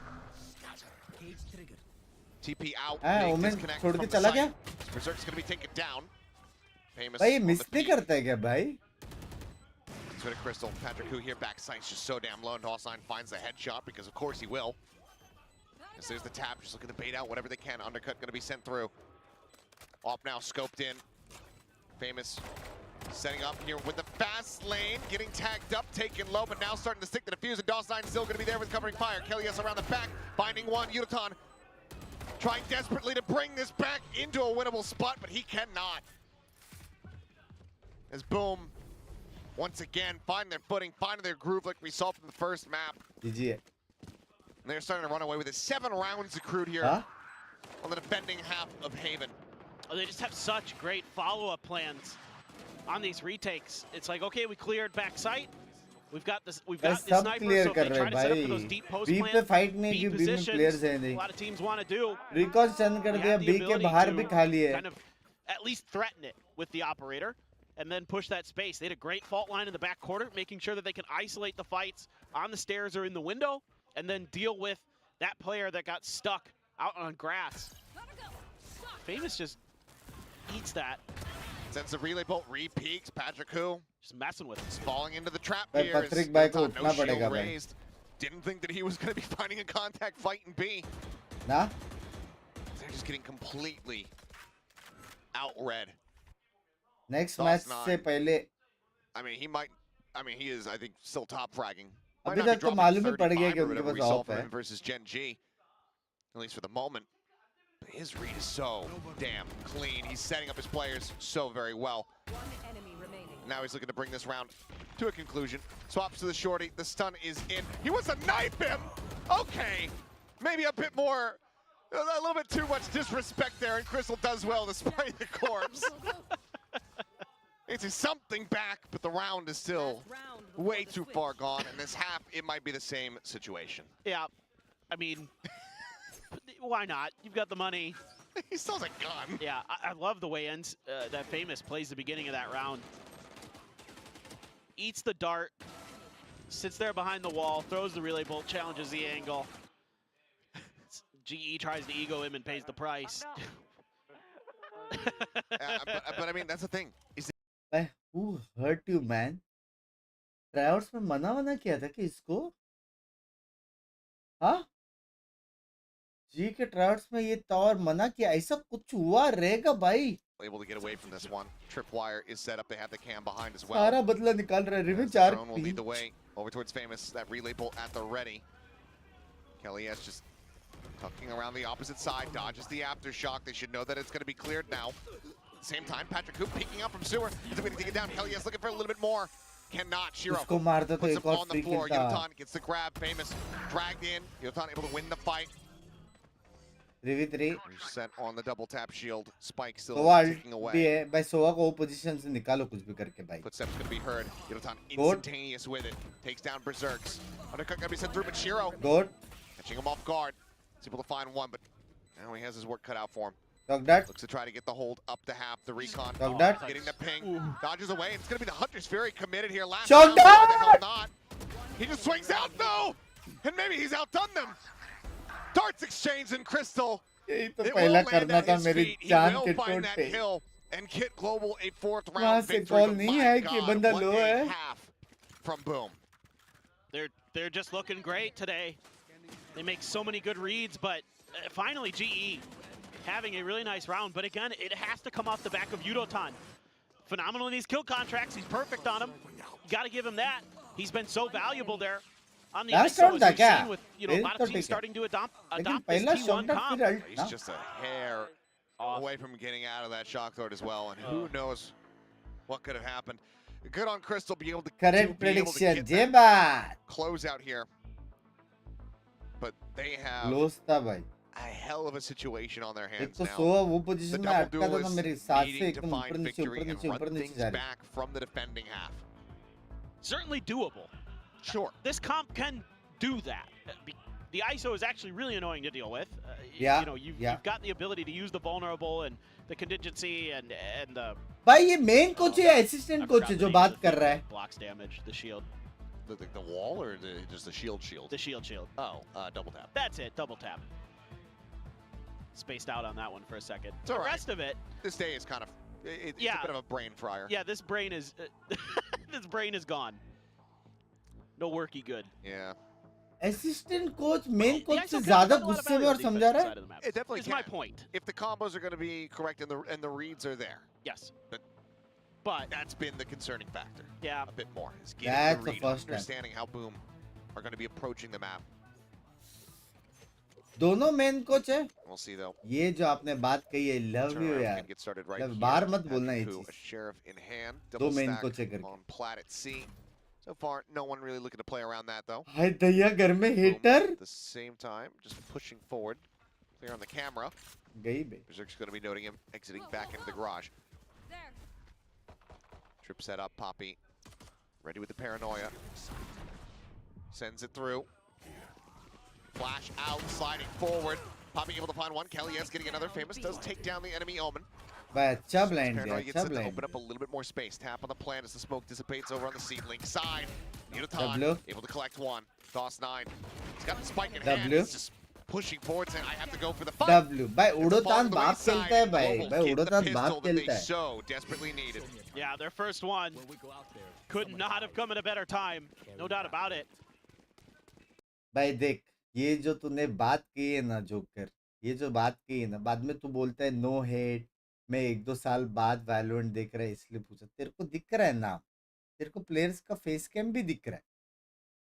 TP out. Omen छोड़ के चला गया. Berserk's going to be taken down. Famous. भाई miss नहीं करता है क्या भाई? Twitter Crystal, Patrick Hu here, backside's just so damn low, and Dollsign finds the headshot because of course he will. As there's the tap, just looking to bait out whatever they can. Undercut gonna be sent through. Off now, scoped in. Famous setting up here with the fast lane, getting tagged up, taken low, but now starting to stick the defuse, and Dollsign still gonna be there with covering fire. Kelly's around the back, finding one. Yudoton trying desperately to bring this back into a winnable spot, but he cannot. As Boom, once again, find their footing, finding their groove like we saw from the first map. GG. And they're starting to run away with it. 7 rounds accrued here on the defending half of Haven. Oh, they just have such great follow-up plans on these retakes. It's like, okay, we cleared back sight. We've got this sniper, so if they try to set up for those deep post plans, B positions, a lot of teams want to do. Recon चंद कर दिया, B के बाहर भी खाली है. Kind of at least threaten it with the operator and then push that space. They had a great fault line in the back quarter, making sure that they can isolate the fights on the stairs or in the window, and then deal with that player that got stuck out on grass. Famous just eats that. Sends a relay bolt, re-peaks, Patrick Hu. Just messing with it. He's falling into the trap here. No shield raised. Didn't think that he was going to be finding a contact fight in B. Nah? They're just getting completely out-red. Next match से पहले. I mean, he is, I think, still top fragging. अभी तक तो मालूम ही पड़ गया कि उनके पास ऑफ है. Versus Gen G, at least for the moment. But his read is so damn clean. He's setting up his players so very well. Now he's looking to bring this round to a conclusion. Swaps to the shorty. The stun is in. He wants to knife him. Okay, maybe a bit more, a little bit too much disrespect there, and Crystal does well to spray the corpse. It's something back, but the round is still way too far gone. And this half, it might be the same situation. Yeah, I mean, why not? You've got the money. He still has a gun. Yeah, I love the way that Famous plays the beginning of that round. Eats the dart, sits there behind the wall, throws the relay bolt, challenges the angle. GE tries to ego him and pays the price. But I mean, that's the thing. Who hurt you, man? Tryouts में मना किया था कि इसको? हाँ? जी के tryouts में ये तौर मना किया, ऐसा कुछ हुआ रहेगा भाई? Able to get away from this one. Tripwire is set up. They have the cam behind as well. सारा बदला निकाल रहा है. Revenge RP. Drone will lead the way over towards Famous. That relay bolt at the ready. Kelly S just tucking around the opposite side, dodges the aftershock. They should know that it's going to be cleared now. Same time, Patrick Hu peeking up from sewer. He's going to take it down. Kelly S looking for a little bit more. Cannot. Shiro puts him on the floor. Yudoton gets the grab. Famous dragged in. Yudoton able to win the fight. 3v3. Set on the double tap shield. Spike still ticking away. भाई सोवा को position से निकालो कुछ भी करके भाई. Footsteps going to be heard. Yudoton instantaneous with it. Takes down Berserks. Undercut going to be sent through, but Shiro catching him off guard. He's able to find one, but now he has his work cut out for him. Looks to try to get the hold up to half. The recon getting the ping. Dodges away. It's going to be the Hunter's Fury committed here. Last round, the hell not. He just swings out though, and maybe he's outdone them. Darts exchange in Crystal. It will land at his feet. He will find that kill and get Global a 4th round victory. But my God, what a half from Boom. They're just looking great today. They make so many good reads, but finally GE having a really nice round. But again, it has to come off the back of Yudotan. Phenomenal in these kill contracts. He's perfect on them. Got to give him that. He's been so valuable there. On the Last ISO, round as we've क्या? seen with, a lot of teams starting to adopt this पहला T1 shot comp. फिर ult He's just a hair away from getting out of that shock throat as well, and who knows what could have happened. Good on Crystal being able to Correct be able to prediction. get J that बात. close out here. But they have Close था भाई. a hell of a situation on their एक hands तो now. सोआ वो The position में double अटका था ना duelists मेरे साथ से needing to एकदम find ऊपर नीचे victory ऊपर and नीचे ऊपर run नीचे things जा रही. back from the defending half. Certainly doable. Sure. This comp can do that. The ISO is actually really annoying to deal with. Yeah, You've yeah. got the ability to use the vulnerable and the contingency and the भाई ये main coach है assistant coach है जो बात कर रहा है. blocks damage, the shield, The wall or just the shield? the shield. Oh, double tap. That's it, double tap. Spaced out on that one for a second. It's all The right. rest of it, This day is kind of, it's Yeah. a bit of a brain fryer. yeah, this brain is this brain is gone. No worky good. Yeah. Assistant coach main The coach ISO से can ज्यादा put a lot of गुस्से value में on और the समझा defensive रहा है. side of the map. It definitely is my can. point. If the combos are going to be correct and the reads are there, Yes. but that's been the concerning factor. Yeah. A bit more. Is That's getting the the read, first time. understanding how Boom are going to be approaching the map. दोनों main coach है. We'll see though. ये जो आपने बात कही है love you Turnaround यार. can get started right Love, here. बाहर मत बोलना ये Happy चीज. a sheriff in hand. दो Double मेन stack कोच है करके. on plat at C. So far, no one really looking to play around that though. हाय दैया घर में Boom, hater. at the same time, just pushing forward. Clear on the camera. गई बे. Berserk's going to be noting him exiting back into the garage. Trip set up, Poppy. Ready with the paranoia. Sends it through. Flash out, sliding forward. Poppy able to find one. Kelly is getting another famous. Does take down the enemy Omen. भाई अच्छा blind दिया. Paranoia gets अच्छा it to blind. open up a little bit more space. Tap on the plan as the smoke dissipates over on the seed link side. Yudotan W. able to collect one. Toss 9. He's got the spike in W. hand. He's just pushing forward saying, I have to go for the fight. W. भाई It's a उड़ोतान fall to the बाप wayside, खेलता है and भाई. Global भाई get the उड़ोतान pistol बाप that they खेलता है. so desperately needed. Yeah, their first one could not have come at a better time. No doubt about it. भाई देख ये जो तूने बात की है ना जोकर, ये जो बात की है ना, बाद में तू बोलता है नो हेट, मैं 1-2 साल बाद वैलोरेंट देख रहा है इसलिए पूछा. तेरे को दिख रहा है ना, तेरे को प्लेयर्स का फेस कैम भी दिख रहा है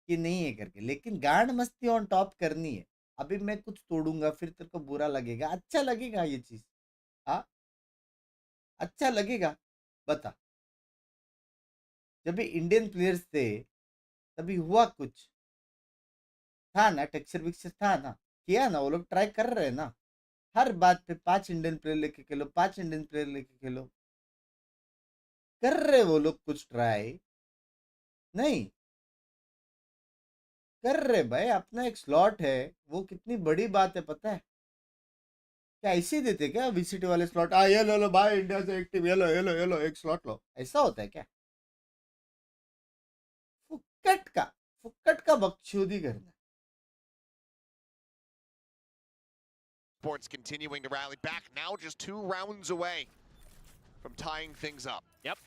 कि नहीं है करके, लेकिन गांड मस्ती ऑन टॉप करनी है. अभी मैं कुछ तोड़ूंगा फिर तेरे को बुरा लगेगा, अच्छा लगेगा ये चीज? हाँ अच्छा लगेगा? बता. जब भी इंडियन प्लेयर्स थे तभी हुआ कुछ था ना, टेक्सचर विक्सचर था ना, किया ना, वो लोग ट्राई कर रहे हैं ना. हर बात पे 5 इंडियन प्लेयर लेके खेलो, 5 इंडियन प्लेयर लेके खेलो, कर रहे वो लोग कुछ ट्राई नहीं कर रहे भाई. अपना एक स्लॉट है, वो कितनी बड़ी बात है पता है क्या? ऐसे ही देते क्या वीसीटी वाले स्लॉट? ये लो लो भाई इंडिया से एक्टिव, ये लो ये लो ये लो एक स्लॉट लो, ऐसा होता है क्या? फुक्कट का बकचोदी करना. Sports continuing to rally back, now just 2 rounds away from tying things up. Yep.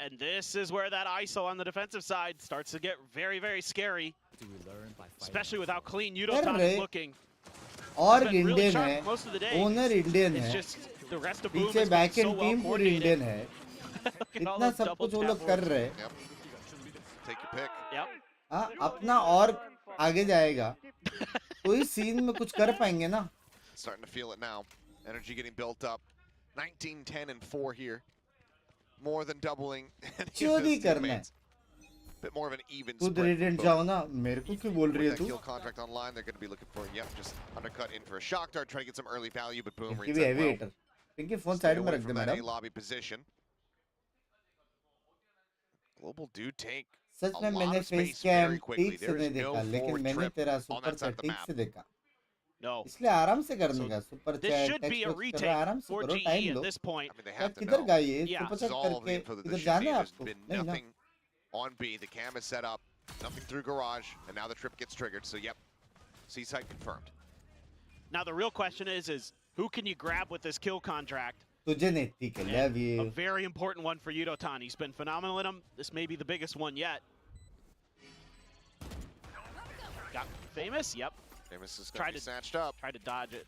And this is where that ISO on the defensive side starts to get very, very scary. Especially with how clean Yudotan is looking. और Been really Indian sharp है, most of the day. Owner Indian It's है, just the rest of Boom पीछे has been back so and well team पूरी coordinated. Indian है. Look at all इतना those सब double कुछ वो tap लोग कर moves. रहे हैं. Yep. Take your pick. Yep. हाँ अपना और आगे जाएगा तो इस सीन में कुछ कर पाएंगे ना. Starting to feel it now. Energy getting built up. 19, 10, and 4 here. More than doubling. चोरी करना है. Bit more of an even खुद spread. रेडिएंट जाओ ना, मेरे को क्यों बोल रही है With that तू? kill contract online, they're going to be looking for, yep, just undercut in for a shock dart, trying to get some early value, but Boom इसकी reads भी that हैवी well. हिटर. इनकी phone Stay side में away रख दे from that madam. A lobby position. Global do take सच a में lot मैंने of face space cam very quickly. ठीक से There नहीं is no देखा, लेकिन forward मैंने trip तेरा on super that side chat of the ठीक map. से देखा, No. इसलिए आराम से करने So का. Super this chat should be a text करो, retake आराम से for करो, GE time at low. this point. I mean, they क्या have to किधर know. गए ये? Yeah. Super This is chat all of the करके info that इधर there should जाना be. है There's आपको been नहीं ना. nothing on B. The cam is set up. Nothing through garage. And now the trip gets triggered. So, yep. Seaside confirmed. Now the real question is who can you grab with this kill contract? तुझे नहीं ठीक है, love A you. very important one for Yudotan. He's been phenomenal in him. This may be the biggest one yet. Got Famous, yep. Famous is going to be snatched up. Tried to dodge it.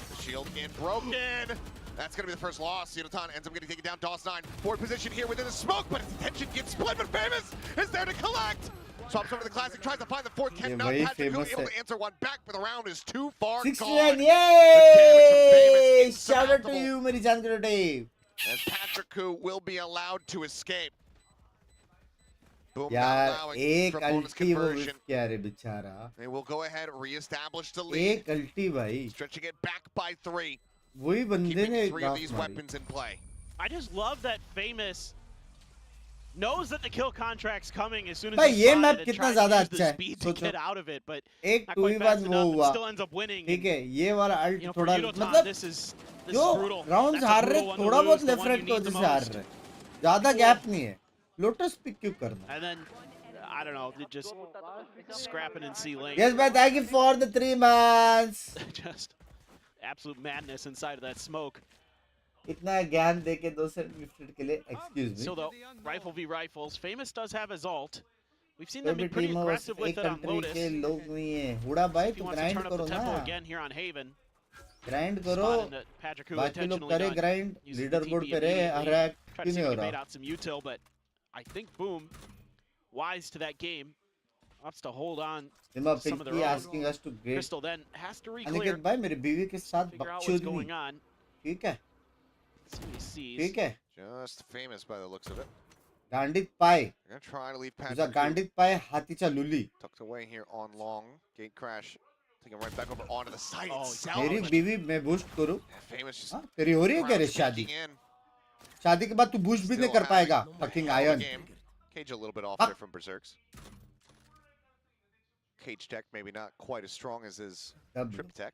The shield in broken. That's going to be the first loss. Yodotan ends up getting taken down. DOS9 forward position here within the smoke, but his attention gets split, but Famous is there to collect. Swaps over to the Classic, tries to find the fourth, cannot catch it. Able to answer one back, but the round is too far 69, gone. yay! Shout out to you, मेरी जान करोटे. As Patrick Koo will be allowed to escape. Boom, यार एक अल्टी वो miss किया रे बेचारा. They will go ahead, reestablish the lead. एक अल्टी भाई. Stretching it back by 3. वही बंदे ने three of these weapons in play. I just love that Famous knows that the kill contract's coming as soon as भाई he ये spotted map it, कितना tries to ज़्यादा use the अच्छा है. speed to get out of it, but एक not 2v1 quite fast वो enough, and हुआ. still ends up winning. ठीक है ये वाला अल्ट You know, for थोड़ा Yodotan, मतलब this is जो brutal. राउंड्स That's a हार रहे brutal one to थोड़ा lose, बहुत the left one you right की need the वजह से हार most. रहे. ज़्यादा गैप नहीं है. लोटस पिक क्यों करना? And then, I don't know, just scrapping in C lane. Yes, man, thank you for the 3 months. Just absolute madness inside of that smoke. इतना ज्ञान देके 2 सेट गिफ्टेड के लिए excuse me. So though, rifle v rifles, Famous does have his ult. We've seen them be pretty aggressive with it on Lotus. के लोग नहीं है. हुड़ा भाई If he तू wants to grind turn up करो the tempo ना. again here on Haven. Grind करो. Spotting that Patrick Koo बाकी लोग intentionally करे done. grind. Uses the Leaderboard TP पे रहे. immediately. हरा Try to क्यों see नहीं if हो he can bait रहा? out some util, but I think Boom, wise to that game, opts to hold on Dima some of their Pinky own. asking us to grade. Crystal then has to re-clear, Aniket भाई मेरे बीवी के साथ figure out what's बकचोदी going नहीं. on. ठीक है. See what he sees. ठीक है. Just Famous by the looks of it. गांडित pi. They're going to try to leave तुझा Patrick Koo गांडित pi हातीचा लुली. tucked away here on long. Gate crash. Taking right back over onto the site Oh, itself. मेरी बीवी मैं boost करूं. Famous just हाँ तेरी हो रही है क्या रे शादी? शादी के बाद तू बूस्ट भी नहीं कर पाएगा. Fucking iron. Cage a little bit off there from Berserks. Cage tech maybe not quite as strong as his trip tech.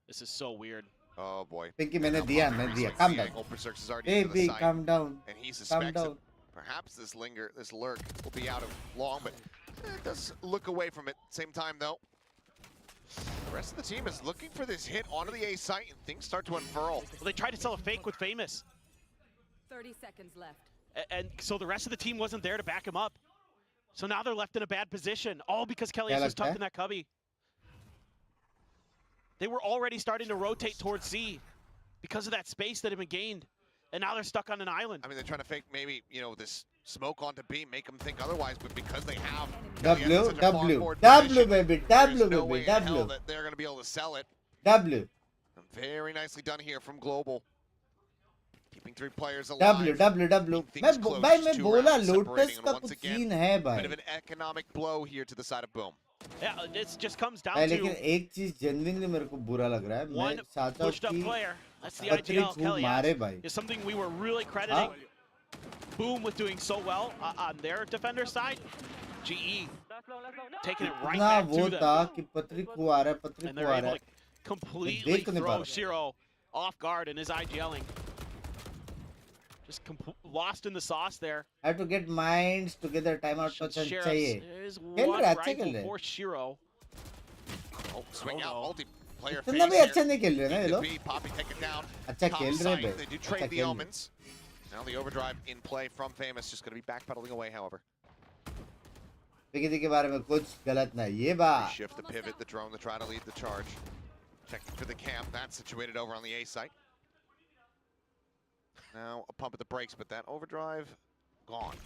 This is so weird. Oh boy. Pinky मैंने दिया. Calm down. Berserks is already Hey into the B, site, calm down. and he Calm suspects down. that perhaps this lurk will be out of long, but it does look away from it. Same time though, the rest of the team is looking for this hit onto the A site, and things start to unfurl. Well, they tried to sell a fake with Famous. 30 seconds left. And so the rest of the team wasn't there to back him up. So now they're left in a bad position, all because Kelly was tucked in that cubby. They were already starting to rotate towards C because of that space that had been gained. And now they're stuck on an island. I mean, they're trying to fake maybe, you know, this smoke onto B, make them think otherwise, but because they have W, such a far forward W position, baby, there's W no way baby, in hell W. that they're going to be able to sell it. W. Very nicely done here from Global. Keeping 3 players alive. W. मैं बोला lotus का कुछ scene है भाई. Bit of an economic blow here to the side of Boom. Yeah, it just comes down लेकिन to एक चीज genuinely मेरे को बुरा लग रहा है. one मैं चाहता हूँ pushed up कि player. That's the पत्री IGL. खूब Kelly मारे भाई. is something we were really crediting. Boom with doing so well on their defender side. GE taking it right ना back वो to था them. कि पत्री को आ रहा है, पत्री And को they're आ able रहा है. to completely देख नहीं पा throw रहा. Shiro off guard in his IGLing. Just lost in the sauce there. I have to get minds together. Timeout तो चाहिए. There's खेल one रहे अच्छे खेल rifle रहे. for Shiro. Oh, swing out, multiplayer इतना भी phase अच्छा here. नहीं खेल रहे ना ये लोग. Poppy take it down. अच्छा Top खेल रहे side, हैं they do अच्छा trade the खेल रहे. omens. Now the overdrive in play from Famous, just going to be backpedaling away, however. किसी के बारे में कुछ गलत नहीं. ये बात. Shift the pivot, the drone to try to lead the charge. Checking for the camp, that's situated over on the A site. Now a pump at the brakes, but that overdrive, gone.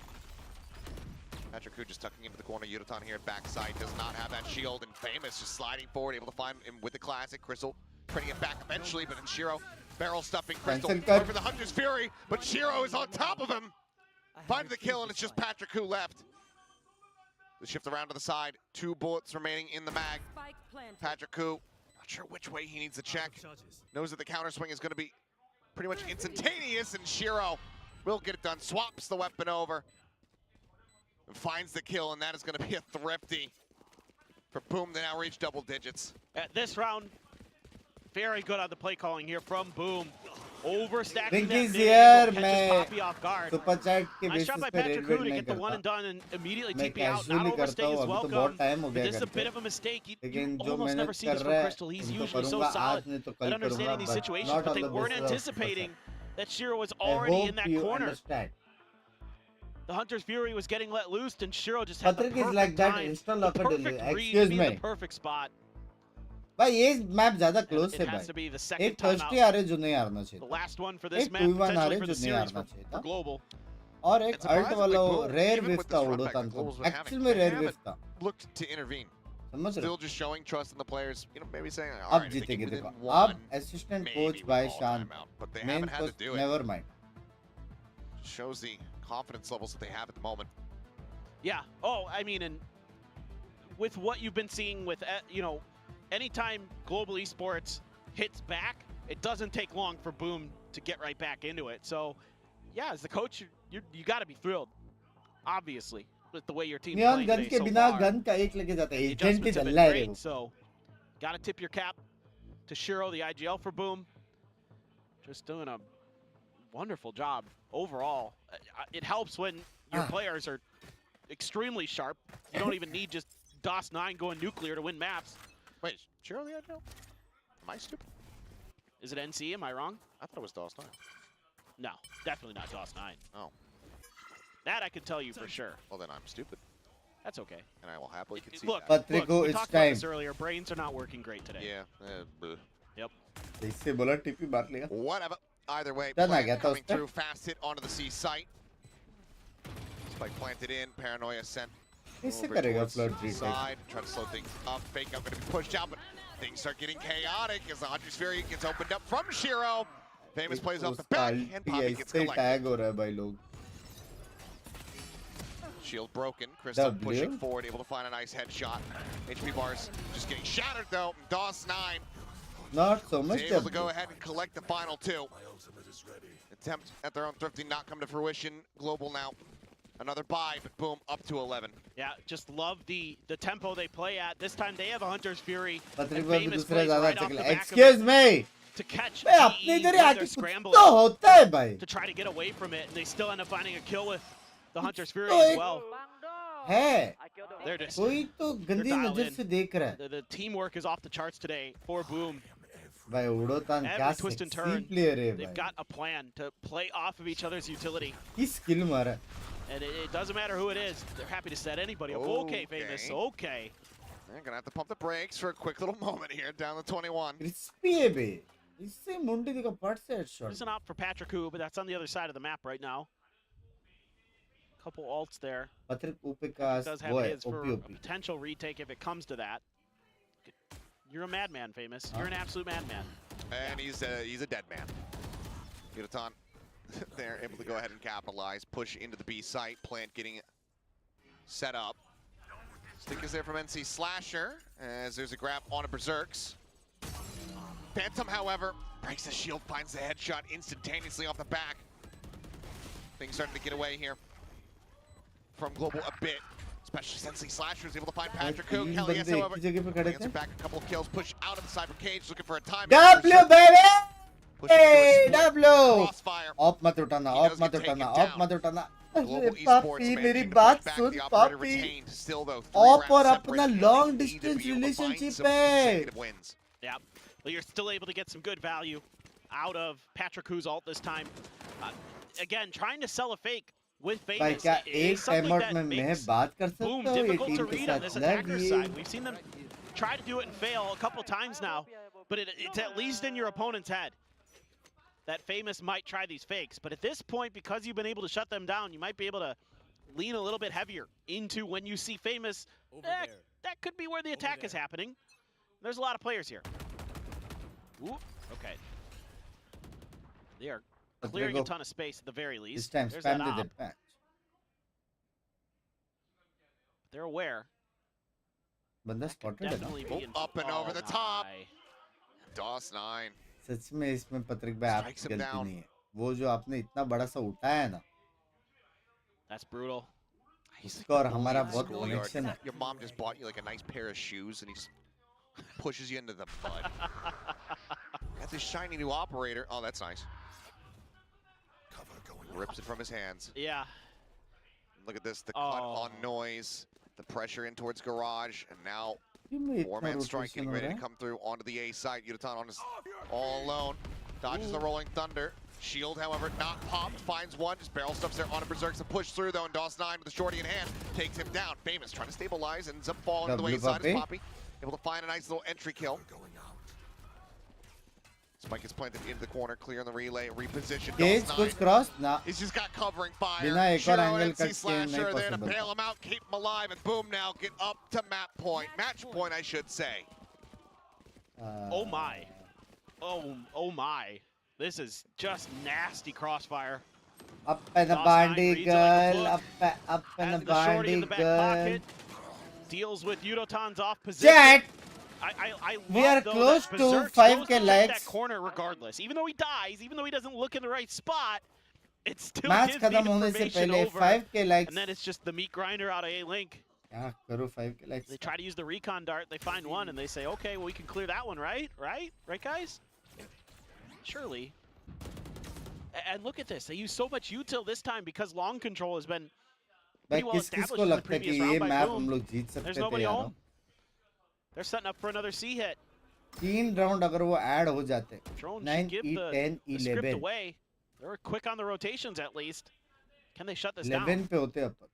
Patrick Koo just tucking into the corner. Yodotan here at backside does not have that shield, and Famous just sliding forward, able to find him with the classic. Crystal trading it back eventually, but then Shiro barrel stuffing Crystal going for the Hunter's Fury, but Shiro is on top of him. Finds the kill, and it's just Patrick Koo left. The shift around to the side, 2 bullets remaining in the mag. Patrick Koo, not sure which way he needs to check. Knows that the counter swing is going to be pretty much instantaneous, and Shiro will get it done. Swaps the weapon over and finds the kill, and that is going to be a thrifty for Boom to now reach double digits. At this round, very good on the play calling here from Boom. Overstacking Binks that here, catches मैं Poppy off guard. Super chat के Nice basis shot by पे Patrick red Koo to नहीं get the one and करता. done and immediately मैं TP out. casually Not करता overstay हूँ. is अभी तो welcome. बहुत टाइम हो But गया this is a करते. bit of a mistake. You लेकिन जो almost मेहनत never see कर this रहा from है Crystal. He's उनको usually so करूँगा. solid आज नहीं तो at कल understanding करूँगा. these But situations, not but on they the weren't basis of anticipating that Shiro was I already hope in that you corner. understand. the Hunter's Fury was getting let loose, and Shiro just had the Patrick is perfect like that time, instant the locker perfect delay. read, Excuse be in me. the perfect spot. भाई ये map ज्यादा close It है has to भाई. be the second एक first ही timeout. आ रहे जो नहीं हारना The चाहिए. last one for this एक map, 2v1 आ potentially रहे for जो the नहीं series हारना for चाहिए था. Global. और एक And अल्ट surprisingly, वाला Boom, rare even wave with था this उड़ो run back that था. Global's been एक्चुअल having, में they रेयर वेव haven't था. looked to intervene. समझ रहे हो? Still just showing trust in the players. You know, maybe saying, all अब right, if they जीतेंगे keep it देखो. in one, अब असिस्टेंट maybe कोच we बाय call a Shaan. timeout. But they main haven't had to coach do it. Never mind. Shows the confidence levels that they have at the moment. Yeah. Oh, I mean, and with what you've been seeing with, you know, anytime Global Esports hits back, it doesn't take long for Boom to get right back into it. So, yeah, as the coach, you got to be thrilled, obviously, with the way your team's neon playing gun today के so बिना far. Gun का एक लेके जाता है. The agent he adjustments have चल been रहा है रे great, वो. so got to tip your cap to Shiro, the IGL for Boom. Just doing a wonderful job overall. It helps when your players are extremely sharp. You don't even need just DOS9 going nuclear to win maps. Wait, is Shiro the IGL? Am I stupid? Is it NC? Am I wrong? I thought it was DOS9. No, definitely not DOS9. Oh, That I could tell you for sure. well then I'm stupid, That's okay. and I will happily concede Look, that. Patrico, we it's talked about this time. earlier. Brains are not working great today. Yeah, bleh. Yep. इससे बोला टिपी मार लिया. Whatever. Either way, Done plant again, coming Toaster. through, fast hit onto the C site. Spike planted in, Paranoia sent इससे over करेगा towards flood the retake. side, try to slow things up. Fake out, going to be pushed out, but things start getting chaotic as the Hunter's Fury gets opened up from Shiro. Famous plays off the back, and Poppy gets ऐसे collected. Tag हो रहा है भाई लोग. Shield broken. Crystal W. pushing forward, able to find a nice headshot. HP bars just getting shattered though. DOS9 Not so much. is able to go ahead and collect the final two. Attempt at their own thrifting not come to fruition. Global now. Another buy, but boom, up to 11. Yeah, just love the tempo they play at. This time they have a Hunter's Fury. Patrick And भाई Famous दूसरा plays ज़्यादा right off चल the रहा है. back of Excuse it me. to catch बे अपने GE इधर ही when आके they're कुछ scrambling तो होता है भाई. to try to get away from it, and they still end up finding a kill with the Hunter's Fury तो as एक well. है. They're just कोई तो गंदी dialed नजर in. से देख रहा है. the teamwork is off the charts today for Boom. भाई उड़ोतान क्या Every twist and sexy turn, player है they've भाई. got a plan to play off of each other's utility. की skill मारा. And it doesn't matter who it is. They're happy to set anybody up. Okay, Famous. Okay. They're gonna have to pump the brakes for a quick little moment here, down to 21. Crispy है बे. इससे मुंडी दिखा पट से There's headshot. an op for Patrick Hu, but that's on the other side of the map right now. Couple ults there. Patrick ऊपर का Does वो have है his for OP a OP. potential retake if it comes to that. You're a madman, Famous. You're an absolute madman. And he's a dead man. Yutan, they're able to go ahead and capitalize, push into the B site, plant getting set up. Stick is there from NC Slasher, as there's a grab on a Berserks. Phantom, however, breaks the shield, finds the headshot instantaneously off the back. Things starting to get away here from Global a bit, especially since the Slasher is able to find Patrick Hu. तीन Kelly, बंदे yes, एक however, ही जगह पे खड़े gets थे. back a couple of kills, push out of the cyber cage, looking for a time. W baby. Pushing into a Hey split W. crossfire. Off मत उठाना. He Off does मत get taken उठाना. down. Off मत उठाना. Global अरे Esports पापी मेरी managing to बात push back, soon the operator पापी. retained. Still though, 3 Off और rounds अपना separated. long They need to distance be able to find relationship some है. consecutive wins. Yeah. Well, you're still able to get some good value out of Patrick Hu's ult this time. Again, trying to sell a fake with भाई Famous क्या is एक something time that में मैं makes बात कर Boom सकता हूँ ये difficult टीम to के read on साथ this लग attacker's ये. side. We've seen them try to do it and fail a couple times now, but it's at least in your opponent's head that Famous might try these fakes. But at this point, because you've been able to shut them down, you might be able to lean a little bit heavier into when you see Famous. That could be where the attack is happening. There's a lot of players here. Ooh, okay. They are clearing a ton of space at the very least. This time There's spam that the op. patch. They're aware. बंदा spotted है ना. Definitely be in Up and over the top. my. DOS9. सच में इसमें पत्रिक भाई आपकी Strikes him गलती down. नहीं है. वो जो आपने इतना बड़ा सा उठाया है ना. That's brutal. उसका और हमारा Bully in बहुत schoolyard. connection है. Your mom just bought you like a nice pair of shoes and he just pushes you into the mud. That's a shiny new operator. Oh, that's nice. Rips it from his hands. Yeah. Look at this, the cut on noise, the pressure in towards garage, and now क्यों में इतना four-man rotation striking हो ready रहा to है? come through onto the A side. Yutan on his all alone. Dodges the rolling thunder. Shield, however, not popped. Finds one, just barrel stuffs there on a Berserk to push through though, and DOS9 with the shorty in hand takes him down. Famous trying to stabilize, ends up falling to the wayside as Poppy. Able to find a nice little entry kill. Spike is planted into the corner, clear on the relay, reposition. DOS9 cross? Nah. He's just got covering fire. Shiro and MC-Slasher there to bail him out, keep him alive, and boom, now get up to map point. Match point, I should say. Oh my. Oh my. This is just nasty crossfire. Up and a bandy girl, up and a bandy girl. Deals with Yudotan's off position. Chat! I We are love, close that to Berserk 5K goes to likes. that corner regardless. Even though he dies, even though he doesn't look in the right spot, it still Match gives the खत्म होने से information पहले over. 5K likes. And then it's just the meat grinder out of A-Link. क्या करूँ 5K likes? They try to use the recon dart, they find one, and they say, okay, well, we can clear that one, right? Right, guys? Surely. And look at this. They use so much util this time because long control has been pretty well established in the previous round by Boom. There's nobody home. They're setting up for another C hit. 3 round अगर वो add हो जाते. Drone 9, should give 8, 10, the script 11. away. They were quick on the rotations at least. Can they shut this 11 down? पे होते अब तक.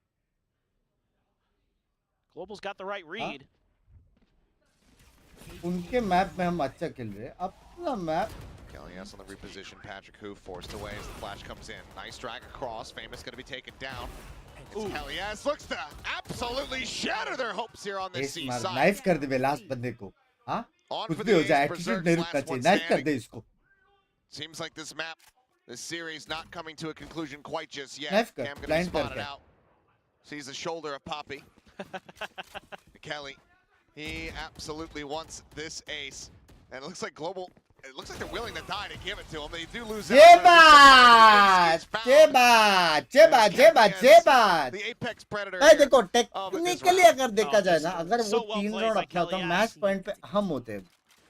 Global's got the right read. उनके map में हम अच्छा खेल रहे हैं. अपना map. Kelly's on the reposition. Patrick Hu forced away as the flash comes in. Nice drag across. Famous going to be taken down. Kelly's looks to absolutely shatter their hopes here on this C side. Knife कर दे बे last बंदे को. हाँ? कुछ भी हो जाए. Attitude नहीं रुकना चाहिए. Knife कर दे इसको. Seems like this map, this series not coming to a conclusion quite just yet. Knife कर. Cam going to be Blind spotted कर. out. Sees the shoulder of Poppy. Kelly, he absolutely wants this ace. And it looks like Global, it looks like they're willing to die to give it to him. They do lose Jeba! The Apex Predator. भाई देखो technically अगर देखा जाए ना अगर वो 3 round अपना होता मैच पॉइंट पे हम होते